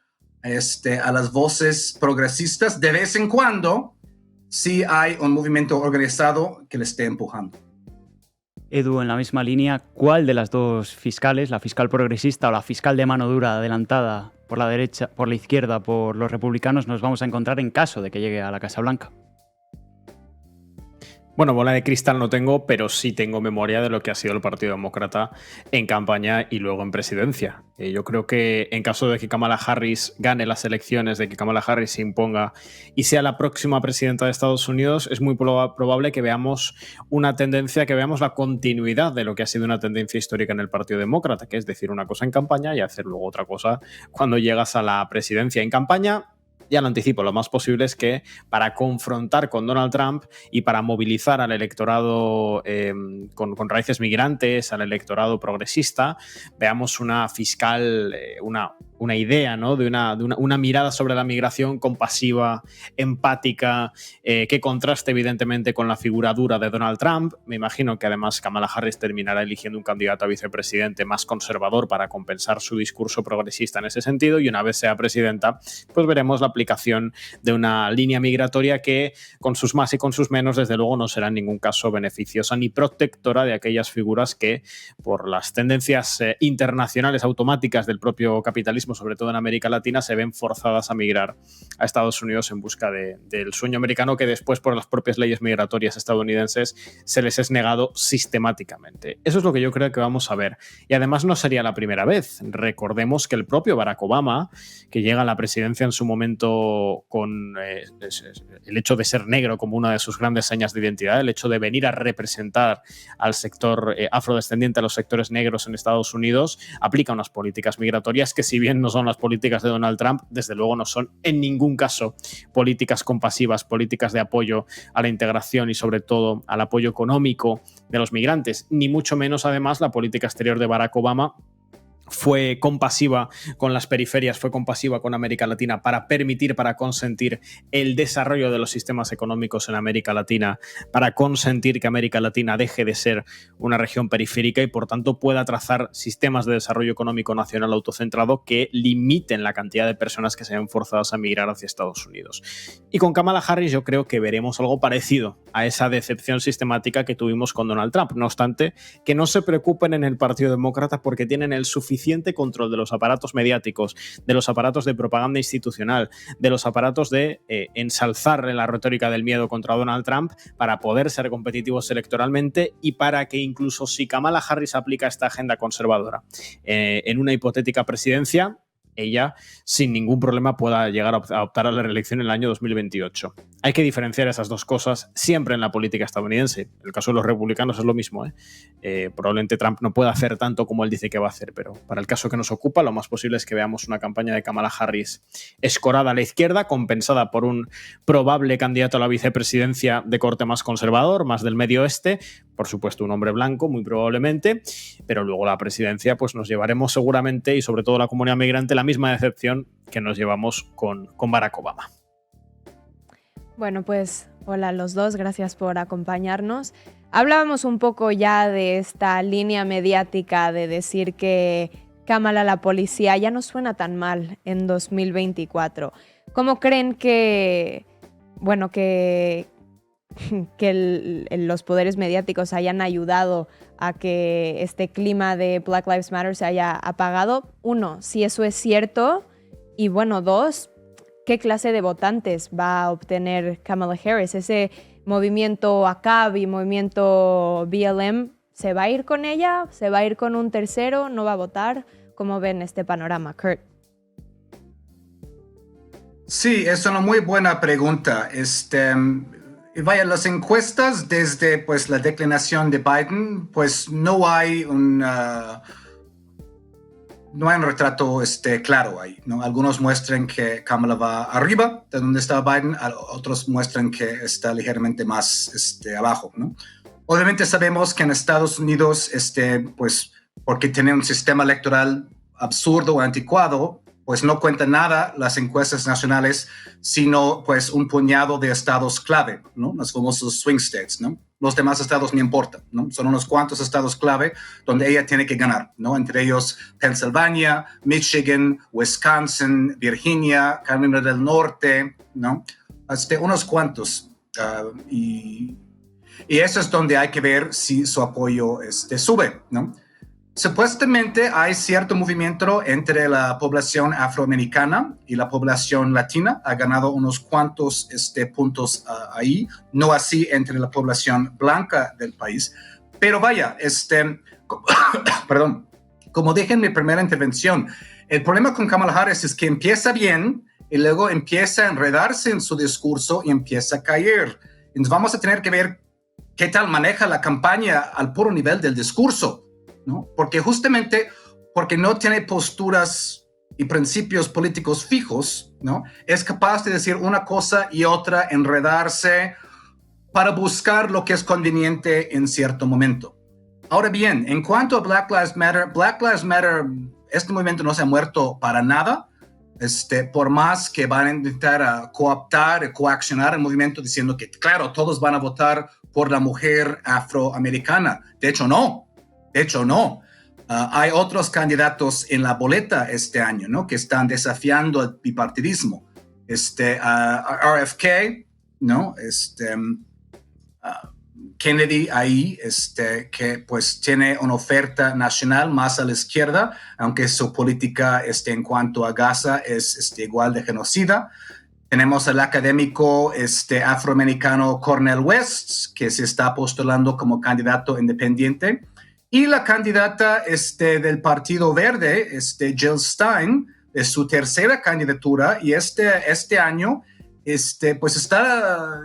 a las voces progresistas de vez en cuando, si hay un movimiento organizado que le esté empujando. Edu, en la misma línea, ¿cuál de las dos fiscales, la fiscal progresista o la fiscal de mano dura adelantada por la derecha, por la izquierda, por los republicanos, nos vamos a encontrar en caso de que llegue a la Casa Blanca? Bueno, bola de cristal no tengo, pero sí tengo memoria de lo que ha sido el Partido Demócrata en campaña y luego en presidencia. Yo creo que en caso de que Kamala Harris gane las elecciones, de que Kamala Harris se imponga y sea la próxima presidenta de Estados Unidos, es muy probable que veamos una tendencia, que veamos la continuidad de lo que ha sido una tendencia histórica en el Partido Demócrata, que es decir una cosa en campaña y hacer luego otra cosa cuando llegas a la presidencia. En campaña, ya lo anticipo, lo más posible es que para confrontar con Donald Trump y para movilizar al electorado con raíces migrantes, al electorado progresista, veamos una fiscal, una idea, ¿no? de una mirada sobre la migración compasiva, empática, que contraste evidentemente con la figura dura de Donald Trump. Me imagino que además Kamala Harris terminará eligiendo un candidato a vicepresidente más conservador para compensar su discurso progresista en ese sentido, y una vez sea presidenta, pues veremos la aplicación de una línea migratoria que, con sus más y con sus menos, desde luego no será en ningún caso beneficiosa ni protectora de aquellas figuras que, por las tendencias internacionales automáticas del propio capitalismo, sobre todo en América Latina, se ven forzadas a migrar a Estados Unidos en busca del sueño americano, que después, por las propias leyes migratorias estadounidenses, se les es negado sistemáticamente. Eso es lo que yo creo que vamos a ver. Y además no sería la primera vez. Recordemos que el propio Barack Obama, que llega a la presidencia en su momento con el hecho de ser negro como una de sus grandes señas de identidad, el hecho de venir a representar al sector afrodescendiente, a los sectores negros en Estados Unidos, aplica unas políticas migratorias que, si bien no son las políticas de Donald Trump, desde luego no son en ningún caso políticas compasivas, políticas de apoyo a la integración y sobre todo al apoyo económico de los migrantes, ni mucho menos además la política exterior de Barack Obama fue compasiva con las periferias, fue compasiva con América Latina para permitir, para consentir el desarrollo de los sistemas económicos en América Latina, para consentir que América Latina deje de ser una región periférica y por tanto pueda trazar sistemas de desarrollo económico nacional autocentrado que limiten la cantidad de personas que se ven forzadas a migrar hacia Estados Unidos. Y con Kamala Harris yo creo que veremos algo parecido a esa decepción sistemática que tuvimos con Donald Trump. No obstante, que no se preocupen en el Partido Demócrata porque tienen el suficiente control de los aparatos mediáticos, de los aparatos de propaganda institucional, de los aparatos de ensalzar la retórica del miedo contra Donald Trump para poder ser competitivos electoralmente y para que incluso si Kamala Harris aplica esta agenda conservadora en una hipotética presidencia, ella sin ningún problema pueda llegar a optar a la reelección en el año 2028. Hay que diferenciar esas dos cosas siempre en la política estadounidense. En el caso de los republicanos es lo mismo. Probablemente Trump no pueda hacer tanto como él dice que va a hacer, pero para el caso que nos ocupa, lo más posible es que veamos una campaña de Kamala Harris escorada a la izquierda, compensada por un probable candidato a la vicepresidencia de corte más conservador, más del medio oeste, por supuesto un hombre blanco, muy probablemente, pero luego la presidencia pues nos llevaremos seguramente, y sobre todo la comunidad migrante, la misma decepción que nos llevamos con Barack Obama. Bueno, pues hola a los dos, gracias por acompañarnos. Hablábamos un poco ya de esta línea mediática de decir que Kamala la policía ya no suena tan mal en 2024. ¿Cómo creen que los poderes mediáticos hayan ayudado a que este clima de Black Lives Matter se haya apagado? Uno, si eso es cierto. Y bueno, dos, ¿qué clase de votantes va a obtener Kamala Harris? Ese movimiento ACAB y movimiento BLM, ¿se va a ir con ella? ¿Se va a ir con un tercero? ¿No va a votar? ¿Cómo ven este panorama, Kurt? Sí, es una muy buena pregunta. Vaya, las encuestas desde pues la declinación de Biden, pues no hay un retrato claro ahí, ¿no? Algunos muestran que Kamala va arriba de donde está Biden, otros muestran que está ligeramente más abajo, ¿no? Obviamente sabemos que en Estados Unidos, pues porque tiene un sistema electoral absurdo o anticuado, pues no cuentan nada las encuestas nacionales, sino pues un puñado de estados clave, ¿no? Los famosos swing states, ¿no? Los demás estados no importan, ¿no? Son unos cuantos estados clave donde ella tiene que ganar, ¿no? Entre ellos Pennsylvania, Michigan, Wisconsin, Virginia, Carolina del Norte, ¿no? Unos cuantos. Y eso es donde hay que ver si su apoyo sube, ¿no? Supuestamente hay cierto movimiento entre la población afroamericana y la población latina. Ha ganado unos cuantos puntos ahí, no así entre la población blanca del país. Pero vaya, perdón, como dije en mi primera intervención, el problema con Kamala Harris es que empieza bien y luego empieza a enredarse en su discurso y empieza a caer. Entonces vamos a tener que ver qué tal maneja la campaña al puro nivel del discurso, ¿no? Porque justamente porque no tiene posturas y principios políticos fijos, ¿no? Es capaz de decir una cosa y otra, enredarse para buscar lo que es conveniente en cierto momento. Ahora bien, en cuanto a Black Lives Matter, este movimiento no se ha muerto para nada, por más que van a intentar cooptar, coaccionar el movimiento diciendo que, claro, todos van a votar por la mujer afroamericana. De hecho, no. Hay otros candidatos en la boleta este año, ¿no? Que están desafiando el bipartidismo. RFK, ¿no? Kennedy ahí, que pues tiene una oferta nacional más a la izquierda, aunque su política en cuanto a Gaza es igual de genocida. Tenemos al académico afroamericano Cornel West, que se está postulando como candidato independiente. Y la candidata del Partido Verde, Jill Stein, es su tercera candidatura, y este año pues está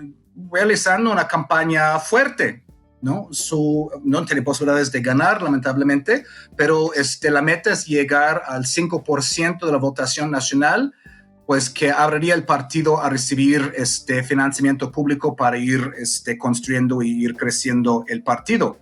realizando una campaña fuerte, ¿no? No tiene posibilidades de ganar, lamentablemente, pero la meta es llegar al 5% de la votación nacional, pues que abriría el partido a recibir financiamiento público para ir construyendo y ir creciendo el partido.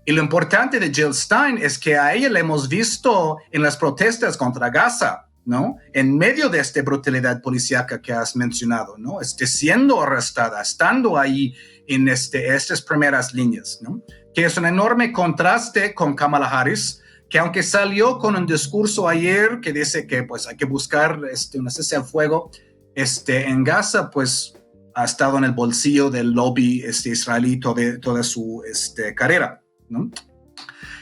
Y lo importante de Jill Stein es que a ella la hemos visto en las protestas contra Gaza, ¿no? En medio de esta brutalidad policíaca que has mencionado, ¿no? Siendo arrestada, estando ahí en estas primeras líneas, ¿no? Que es un enorme contraste con Kamala Harris, que aunque salió con un discurso ayer que dice que pues hay que buscar una cese al fuego en Gaza, pues ha estado en el bolsillo del lobby israelí toda su carrera, ¿no?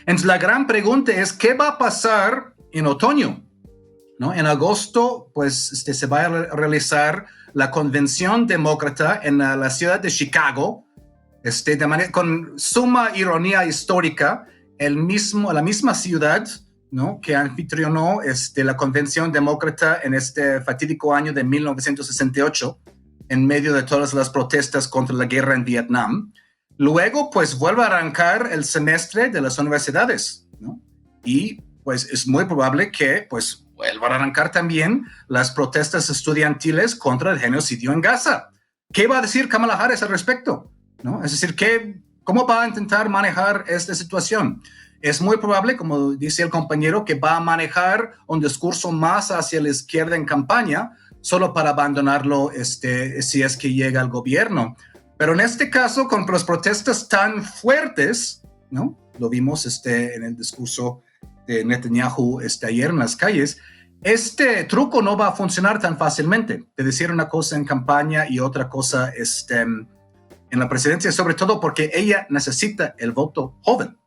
Entonces la gran pregunta es, ¿qué va a pasar en otoño? ¿No? En agosto, pues se va a realizar la convención demócrata en la ciudad de Chicago, con suma ironía histórica, la misma ciudad, ¿no? Que anfitrionó la convención demócrata en este fatídico año de 1968, en medio de todas las protestas contra la guerra en Vietnam. Luego, pues, vuelve a arrancar el semestre de las universidades, ¿no? Y, pues, es muy probable que, pues, vuelvan a arrancar también las protestas estudiantiles contra el genocidio en Gaza. ¿Qué va a decir Kamala Harris al respecto? ¿No? Es decir, ¿cómo va a intentar manejar esta situación? Es muy probable, como dice el compañero, que va a manejar un discurso más hacia la izquierda en campaña, solo para abandonarlo si es que llega al gobierno. Pero en este caso, con las protestas tan fuertes, ¿no? Lo vimos en el discurso de Netanyahu ayer en las calles, este truco no va a funcionar tan fácilmente, de decir una cosa en campaña y otra cosa en la presidencia, sobre todo porque ella necesita el voto joven.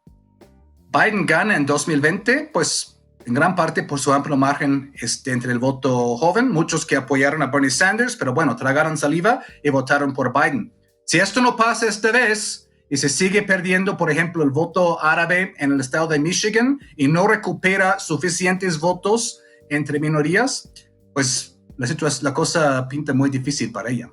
Biden gana en 2020, pues en gran parte por su amplio margen entre el voto joven, muchos que apoyaron a Bernie Sanders, pero bueno, tragaron saliva y votaron por Biden. Si esto no pasa esta vez y se sigue perdiendo, por ejemplo, el voto árabe en el estado de Michigan y no recupera suficientes votos entre minorías, pues la cosa pinta muy difícil para ella.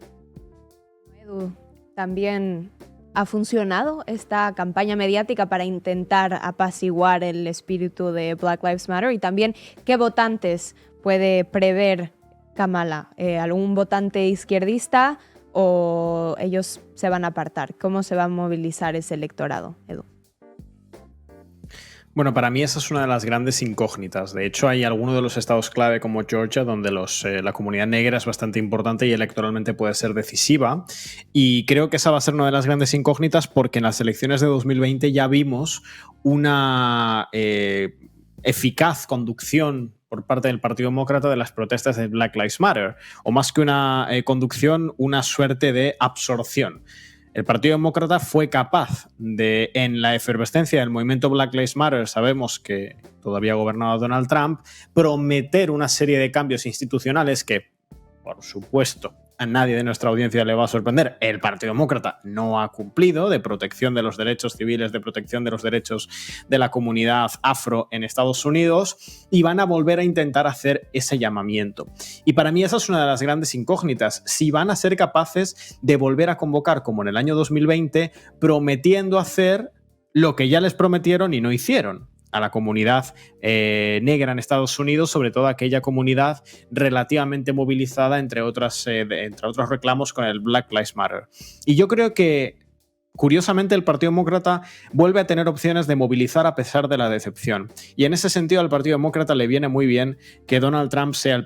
Edu, también ha funcionado esta campaña mediática para intentar apaciguar el espíritu de Black Lives Matter, y también qué votantes puede prever Kamala, algún votante izquierdista o ellos se van a apartar. ¿Cómo se va a movilizar ese electorado, Edu? Bueno, para mí esa es una de las grandes incógnitas. De hecho, hay algunos de los estados clave como Georgia donde la comunidad negra es bastante importante y electoralmente puede ser decisiva. Y creo que esa va a ser una de las grandes incógnitas porque en las elecciones de 2020 ya vimos una eficaz conducción por parte del Partido Demócrata de las protestas de Black Lives Matter, o más que una conducción, una suerte de absorción. El Partido Demócrata fue capaz de, en la efervescencia del movimiento Black Lives Matter, sabemos que todavía gobernaba Donald Trump, prometer una serie de cambios institucionales que, por supuesto, a nadie de nuestra audiencia le va a sorprender, el Partido Demócrata no ha cumplido, de protección de los derechos civiles, de protección de los derechos de la comunidad afro en Estados Unidos, y van a volver a intentar hacer ese llamamiento. Y para mí esa es una de las grandes incógnitas, si van a ser capaces de volver a convocar, como en el año 2020, prometiendo hacer lo que ya les prometieron y no hicieron a la comunidad negra en Estados Unidos, sobre todo aquella comunidad relativamente movilizada entre otros reclamos con el Black Lives Matter. Y yo creo que, curiosamente, el Partido Demócrata vuelve a tener opciones de movilizar a pesar de la decepción. Y en ese sentido al Partido Demócrata le viene muy bien que Donald Trump sea el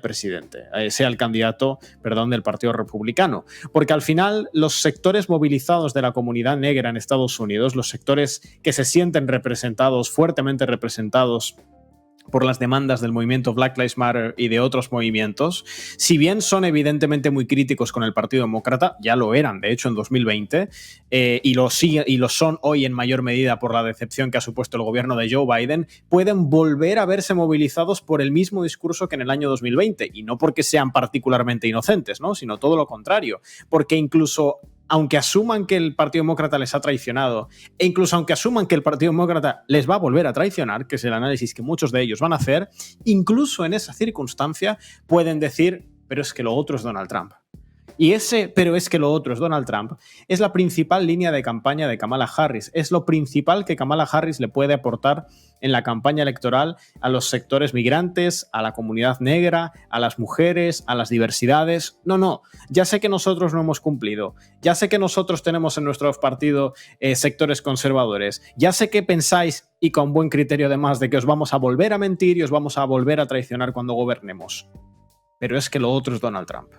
sea el candidato del Partido Republicano. Porque al final los sectores movilizados de la comunidad negra en Estados Unidos, los sectores que se sienten representados, fuertemente representados por las demandas del movimiento Black Lives Matter y de otros movimientos, si bien son evidentemente muy críticos con el Partido Demócrata, ya lo eran de hecho en 2020, y lo son hoy en mayor medida por la decepción que ha supuesto el gobierno de Joe Biden, pueden volver a verse movilizados por el mismo discurso que en el año 2020, y no porque sean particularmente inocentes, ¿no?, sino todo lo contrario, porque incluso aunque asuman que el Partido Demócrata les ha traicionado, e incluso aunque asuman que el Partido Demócrata les va a volver a traicionar, que es el análisis que muchos de ellos van a hacer, incluso en esa circunstancia pueden decir, pero es que lo otro es Donald Trump. Y ese pero es que lo otro es Donald Trump es la principal línea de campaña de Kamala Harris. Es lo principal que Kamala Harris le puede aportar en la campaña electoral a los sectores migrantes, a la comunidad negra, a las mujeres, a las diversidades. No, ya sé que nosotros no hemos cumplido. Ya sé que nosotros tenemos en nuestro partido sectores conservadores. Ya sé que pensáis, y con buen criterio además, de que os vamos a volver a mentir y os vamos a volver a traicionar cuando gobernemos. Pero es que lo otro es Donald Trump.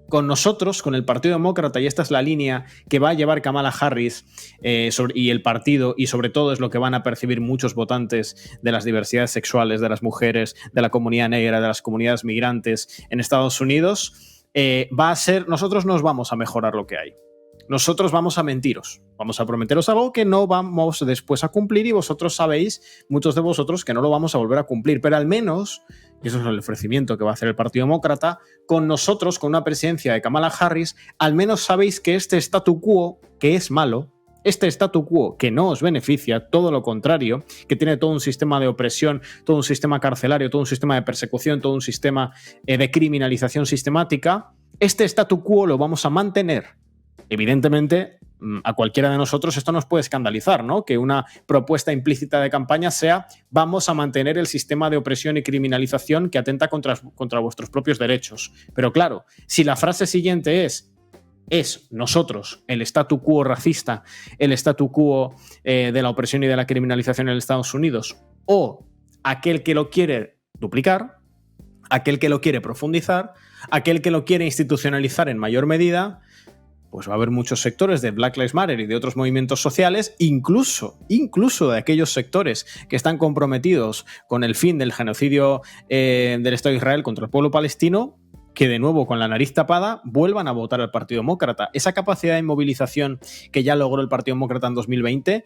Con nosotros, con el Partido Demócrata, y esta es la línea que va a llevar Kamala Harris y el partido, y sobre todo es lo que van a percibir muchos votantes de las diversidades sexuales, de las mujeres, de la comunidad negra, de las comunidades migrantes en Estados Unidos, va a ser, nosotros no os vamos a mejorar lo que hay. Nosotros vamos a mentiros, vamos a prometeros algo que no vamos después a cumplir, y vosotros sabéis, muchos de vosotros, que no lo vamos a volver a cumplir, pero al menos, y eso es el ofrecimiento que va a hacer el Partido Demócrata, con nosotros, con una presidencia de Kamala Harris, al menos sabéis que este statu quo, que es malo, este statu quo que no os beneficia, todo lo contrario, que tiene todo un sistema de opresión, todo un sistema carcelario, todo un sistema de persecución, todo un sistema de criminalización sistemática, este statu quo lo vamos a mantener. Evidentemente, a cualquiera de nosotros esto nos puede escandalizar, ¿no? Que una propuesta implícita de campaña sea vamos a mantener el sistema de opresión y criminalización que atenta contra vuestros propios derechos. Pero claro, si la frase siguiente es nosotros, el statu quo racista, el statu quo de la opresión y de la criminalización en Estados Unidos, o aquel que lo quiere duplicar, aquel que lo quiere profundizar, aquel que lo quiere institucionalizar en mayor medida, pues va a haber muchos sectores de Black Lives Matter y de otros movimientos sociales, incluso de aquellos sectores que están comprometidos con el fin del genocidio del Estado de Israel contra el pueblo palestino, que de nuevo con la nariz tapada vuelvan a votar al Partido Demócrata. Esa capacidad de movilización que ya logró el Partido Demócrata en 2020,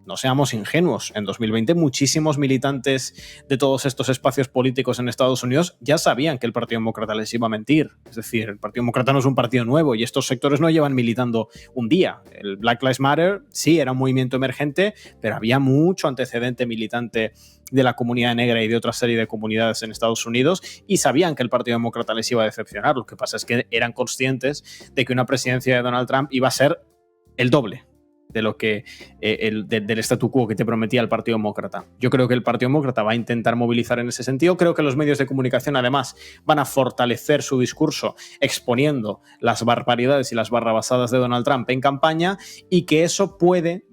no seamos ingenuos, en 2020 muchísimos militantes de todos estos espacios políticos en Estados Unidos ya sabían que el Partido Demócrata les iba a mentir. Es decir, el Partido Demócrata no es un partido nuevo y estos sectores no llevan militando un día. El Black Lives Matter sí era un movimiento emergente, pero había mucho antecedente militante de la comunidad negra y de otra serie de comunidades en Estados Unidos, y sabían que el Partido Demócrata les iba a decepcionar. Lo que pasa es que eran conscientes de que una presidencia de Donald Trump iba a ser el doble de lo que del statu quo que te prometía el Partido Demócrata. Yo creo que el Partido Demócrata va a intentar movilizar en ese sentido. Creo que los medios de comunicación además van a fortalecer su discurso exponiendo las barbaridades y las barrabasadas de Donald Trump en campaña, y que eso puede,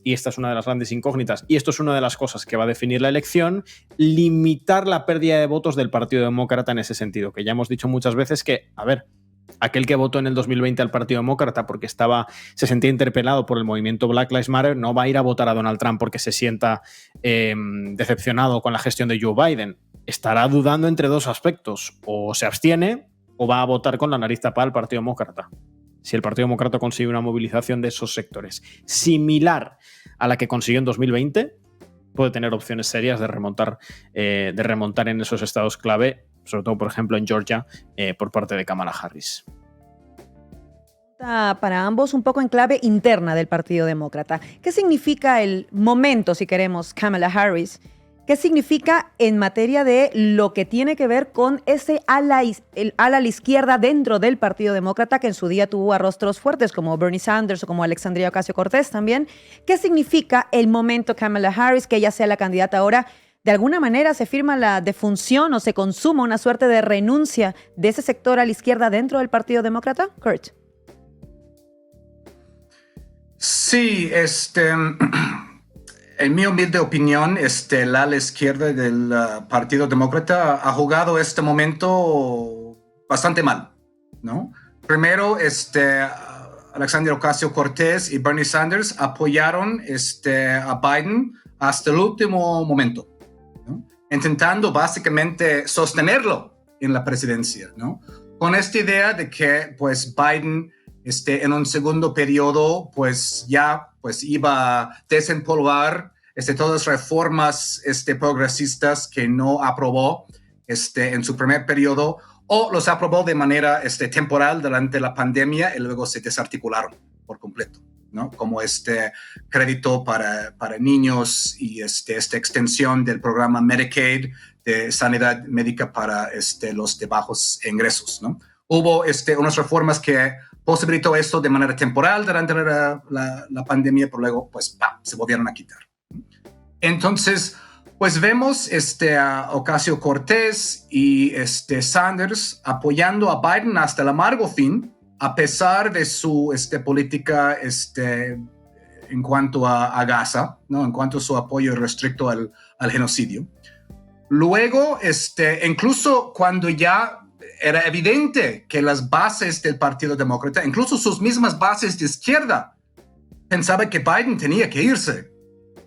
y esta es una de las grandes incógnitas, y esto es una de las cosas que va a definir la elección, limitar la pérdida de votos del Partido Demócrata en ese sentido, que ya hemos dicho muchas veces que, aquel que votó en el 2020 al Partido Demócrata porque se sentía interpelado por el movimiento Black Lives Matter, no va a ir a votar a Donald Trump porque se sienta decepcionado con la gestión de Joe Biden. Estará dudando entre dos aspectos: o se abstiene o va a votar con la nariz tapada al Partido Demócrata. si el Partido Demócrata consigue una movilización de esos sectores similar a la que consiguió en 2020, puede tener opciones serias de remontar en esos estados clave, sobre todo, por ejemplo, en Georgia, por parte de Kamala Harris. Para ambos un poco en clave interna del Partido Demócrata. ¿Qué significa el momento, si queremos, Kamala Harris? ¿Qué significa en materia de lo que tiene que ver con ese ala a la izquierda dentro del Partido Demócrata, que en su día tuvo a rostros fuertes como Bernie Sanders o como Alexandria Ocasio-Cortez también? ¿Qué significa el momento Kamala Harris, que ella sea la candidata ahora? ¿De alguna manera se firma la defunción o se consuma una suerte de renuncia de ese sector a la izquierda dentro del Partido Demócrata? Kurt. Sí, en mi humilde opinión, la ala izquierda del Partido Demócrata ha jugado este momento bastante mal, ¿no? Primero, Alexandria Ocasio-Cortez y Bernie Sanders apoyaron a Biden hasta el último momento, ¿no? Intentando básicamente sostenerlo en la presidencia, ¿no? Con esta idea de que, pues, Biden en un segundo periodo, pues ya iba a desempolvar todas las reformas progresistas que no aprobó en su primer periodo, o los aprobó de manera temporal durante la pandemia y luego se desarticularon por completo, ¿no? Como crédito para niños y esta extensión del programa Medicaid de sanidad médica para los de bajos ingresos, ¿no? Hubo unas reformas que posibilitó esto de manera temporal durante la pandemia, pero luego pues se volvieron a quitar. Entonces, pues vemos a Ocasio-Cortez y Sanders apoyando a Biden hasta el amargo fin, a pesar de su política en cuanto a Gaza, ¿no? En cuanto a su apoyo restricto al genocidio. Luego, incluso cuando ya era evidente que las bases del Partido Demócrata, incluso sus mismas bases de izquierda, pensaban que Biden tenía que irse,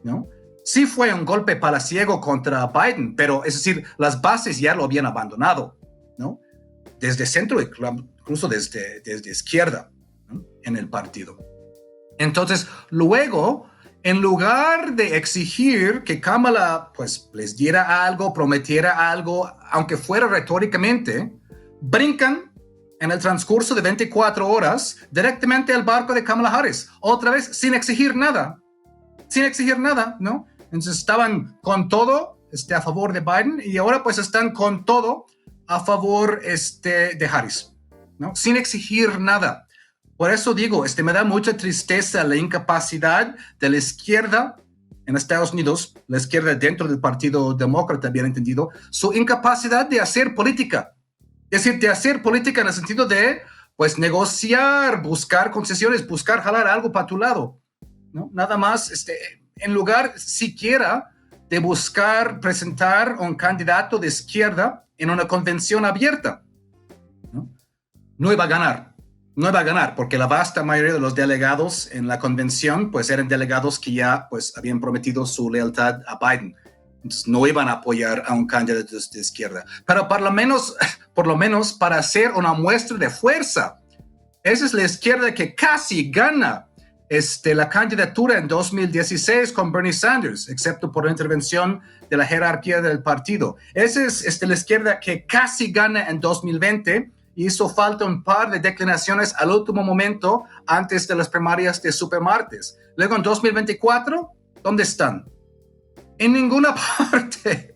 ¿no? Sí fue un golpe palaciego contra Biden, pero es decir, las bases ya lo habían abandonado, ¿no? Desde centro, incluso desde izquierda, ¿no? En el partido. Entonces, luego, en lugar de exigir que Kamala pues, les diera algo, prometiera algo, aunque fuera retóricamente, brincan en el transcurso de 24 horas directamente al barco de Kamala Harris, otra vez sin exigir nada, ¿no? Entonces estaban con todo a favor de Biden y ahora pues están con todo a favor de Harris, ¿no? Sin exigir nada. Por eso digo, me da mucha tristeza la incapacidad de la izquierda en Estados Unidos, la izquierda dentro del Partido Demócrata, bien entendido, su incapacidad de hacer política. Es decir, de hacer política en el sentido de, pues, negociar, buscar concesiones, buscar jalar algo para tu lado, ¿no? Nada más, en lugar siquiera de buscar presentar un candidato de izquierda en una convención abierta, ¿no? No iba a ganar, porque la vasta mayoría de los delegados en la convención, pues, eran delegados que ya, pues, habían prometido su lealtad a Biden. Entonces no iban a apoyar a un candidato de izquierda. Pero por lo menos para hacer una muestra de fuerza, esa es la izquierda que casi gana la candidatura en 2016 con Bernie Sanders, excepto por la intervención de la jerarquía del partido. Esa es la izquierda que casi gana en 2020 y hizo falta un par de declinaciones al último momento antes de las primarias de supermartes. Luego en 2024, ¿dónde están? En ninguna parte.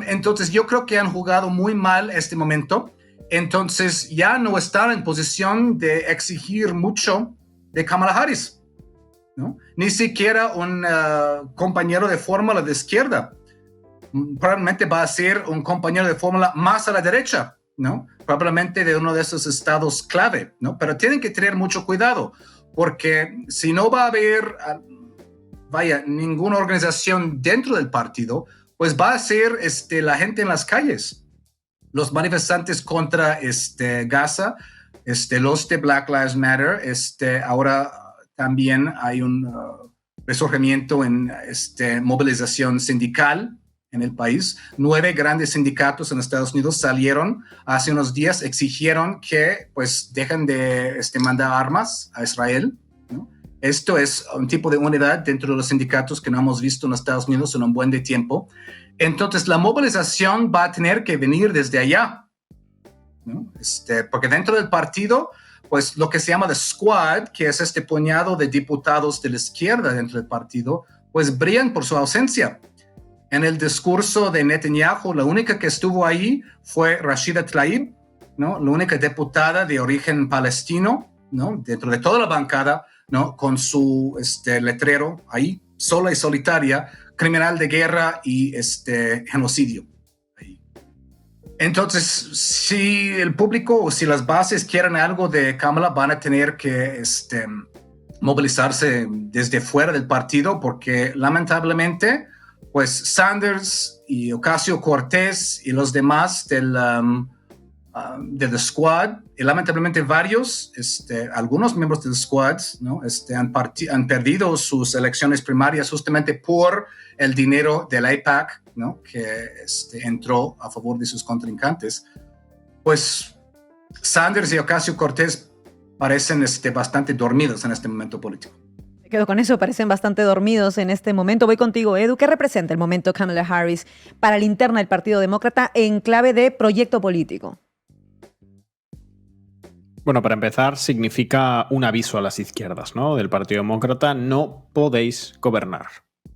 Entonces yo creo que han jugado muy mal este momento. Entonces ya no están en posición de exigir mucho de Kamala Harris, ¿no? Ni siquiera un compañero de fórmula de izquierda. Probablemente va a ser un compañero de fórmula más a la derecha, ¿no? Probablemente de uno de esos estados clave, ¿no? Pero tienen que tener mucho cuidado, porque si no va a haber ninguna organización dentro del partido, pues va a ser la gente en las calles, los manifestantes contra Gaza, los de Black Lives Matter, ahora también hay un resurgimiento en movilización sindical en el país. 9 grandes sindicatos en Estados Unidos salieron hace unos días, exigieron que pues dejen de mandar armas a Israel, ¿no? Esto es un tipo de unidad dentro de los sindicatos que no hemos visto en Estados Unidos en un buen de tiempo. Entonces la movilización va a tener que venir desde allá, ¿no? Porque dentro del partido, pues lo que se llama the squad, que es este puñado de diputados de la izquierda dentro del partido, pues brillan por su ausencia. En el discurso de Netanyahu, la única que estuvo ahí fue Rashida Tlaib, ¿no? La única diputada de origen palestino, ¿no? Dentro de toda la bancada, ¿no? Con su letrero ahí, sola y solitaria, criminal de guerra y genocidio. Ahí. Entonces, si el público o si las bases quieren algo de Kamala, van a tener que movilizarse desde fuera del partido, porque lamentablemente pues Sanders y Ocasio-Cortez y los demás de The Squad, y lamentablemente varios, algunos miembros del Squad, ¿no? han perdido sus elecciones primarias justamente por el dinero del AIPAC, ¿no? Que entró a favor de sus contrincantes. Pues Sanders y Ocasio-Cortez parecen bastante dormidos en este momento político. Me quedo con eso, parecen bastante dormidos en este momento. Voy contigo, Edu. ¿Qué representa el momento Kamala Harris para la interna del Partido Demócrata en clave de proyecto político? Bueno, para empezar, significa un aviso a las izquierdas, ¿no? Del Partido Demócrata: no podéis gobernar.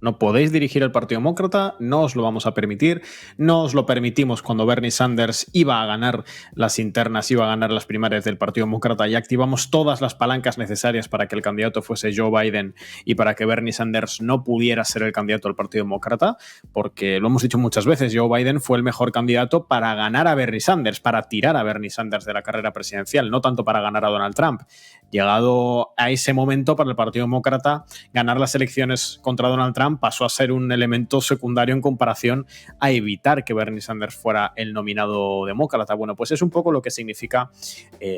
No podéis dirigir el Partido Demócrata, no os lo vamos a permitir, no os lo permitimos cuando Bernie Sanders iba a ganar las internas, iba a ganar las primarias del Partido Demócrata y activamos todas las palancas necesarias para que el candidato fuese Joe Biden y para que Bernie Sanders no pudiera ser el candidato del Partido Demócrata, porque lo hemos dicho muchas veces, Joe Biden fue el mejor candidato para ganar a Bernie Sanders, para tirar a Bernie Sanders de la carrera presidencial, no tanto para ganar a Donald Trump. Llegado a ese momento, para el Partido Demócrata, ganar las elecciones contra Donald Trump pasó a ser un elemento secundario en comparación a evitar que Bernie Sanders fuera el nominado demócrata. Bueno, pues es un poco lo que significa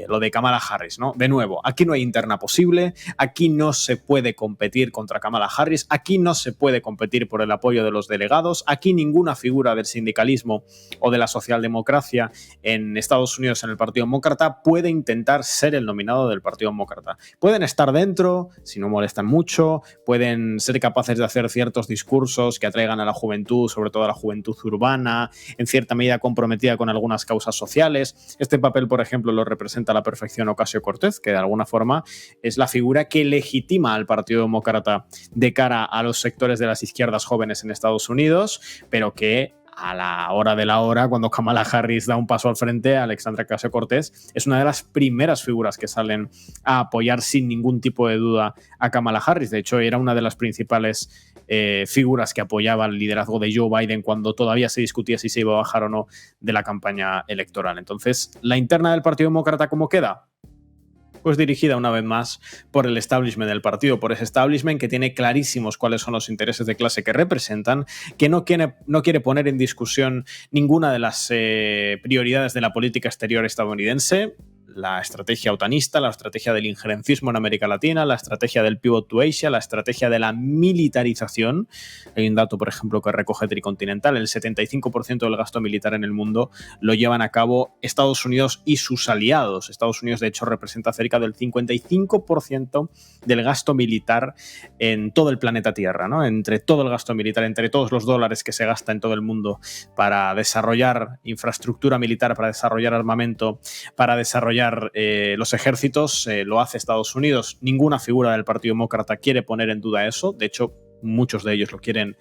lo de Kamala Harris, ¿no? De nuevo, aquí no hay interna posible, aquí no se puede competir contra Kamala Harris, aquí no se puede competir por el apoyo de los delegados, aquí ninguna figura del sindicalismo o de la socialdemocracia en Estados Unidos en el Partido Demócrata puede intentar ser el nominado del Partido Demócrata. Pueden estar dentro, si no molestan mucho, pueden ser capaces de hacer ciertos discursos que atraigan a la juventud, sobre todo a la juventud urbana, en cierta medida comprometida con algunas causas sociales. Este papel, por ejemplo, lo representa a la perfección Ocasio-Cortez, que de alguna forma es la figura que legitima al Partido Demócrata de cara a los sectores de las izquierdas jóvenes en Estados Unidos, pero que a la hora de la hora, cuando Kamala Harris da un paso al frente, Alexandria Ocasio-Cortez es una de las primeras figuras que salen a apoyar sin ningún tipo de duda a Kamala Harris. De hecho, era una de las principales figuras que apoyaba el liderazgo de Joe Biden cuando todavía se discutía si se iba a bajar o no de la campaña electoral. Entonces, ¿la interna del Partido Demócrata cómo queda? Pues dirigida una vez más por el establishment del partido, por ese establishment que tiene clarísimos cuáles son los intereses de clase que representan, que no quiere poner en discusión ninguna de las prioridades de la política exterior estadounidense. La estrategia otanista, la estrategia del injerencismo en América Latina, la estrategia del pivot to Asia, la estrategia de la militarización. Hay un dato, por ejemplo, que recoge Tricontinental: el 75% del gasto militar en el mundo lo llevan a cabo Estados Unidos y sus aliados. Estados Unidos, de hecho, representa cerca del 55% del gasto militar en todo el planeta Tierra, ¿no? Entre todo el gasto militar, entre todos los dólares que se gasta en todo el mundo para desarrollar infraestructura militar, para desarrollar armamento, para desarrollar los ejércitos, lo hace Estados Unidos. Ninguna figura del Partido Demócrata quiere poner en duda eso. De hecho, muchos de ellos lo quieren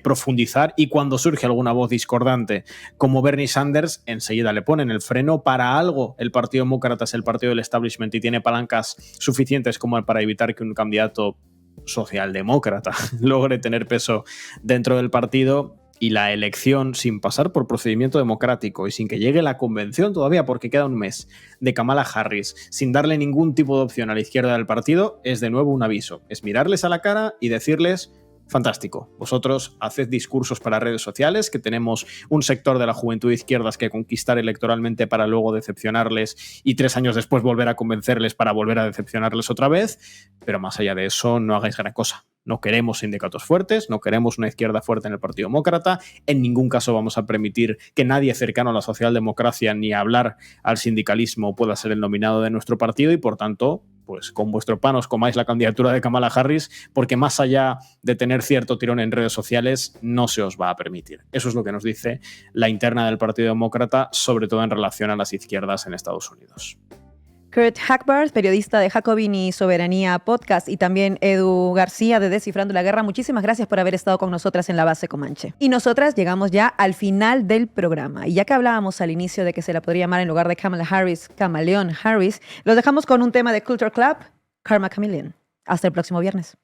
profundizar, y cuando surge alguna voz discordante como Bernie Sanders, enseguida le ponen el freno. Para algo el Partido Demócrata es el partido del establishment y tiene palancas suficientes como para evitar que un candidato socialdemócrata logre tener peso dentro del partido. Y la elección, sin pasar por procedimiento democrático y sin que llegue la convención todavía, porque queda un mes, de Kamala Harris, sin darle ningún tipo de opción a la izquierda del partido, es de nuevo un aviso. Es mirarles a la cara y decirles: fantástico, vosotros haced discursos para redes sociales, que tenemos un sector de la juventud de izquierdas que conquistar electoralmente para luego decepcionarles y 3 años después volver a convencerles para volver a decepcionarles otra vez, pero más allá de eso no hagáis gran cosa. No queremos sindicatos fuertes, no queremos una izquierda fuerte en el Partido Demócrata, en ningún caso vamos a permitir que nadie cercano a la socialdemocracia ni a hablar al sindicalismo pueda ser el nominado de nuestro partido y, por tanto, pues con vuestro pan os comáis la candidatura de Kamala Harris, porque más allá de tener cierto tirón en redes sociales, no se os va a permitir. Eso es lo que nos dice la interna del Partido Demócrata, sobre todo en relación a las izquierdas en Estados Unidos. Kurt Hackbarth, periodista de Jacobin y Soberanía Podcast, y también Edu García de Descifrando la Guerra. Muchísimas gracias por haber estado con nosotras en La Base Comanche. Y nosotras llegamos ya al final del programa. Y ya que hablábamos al inicio de que se la podría llamar en lugar de Kamala Harris, Camaleón Harris, los dejamos con un tema de Culture Club, Karma Chameleon. Hasta el próximo viernes.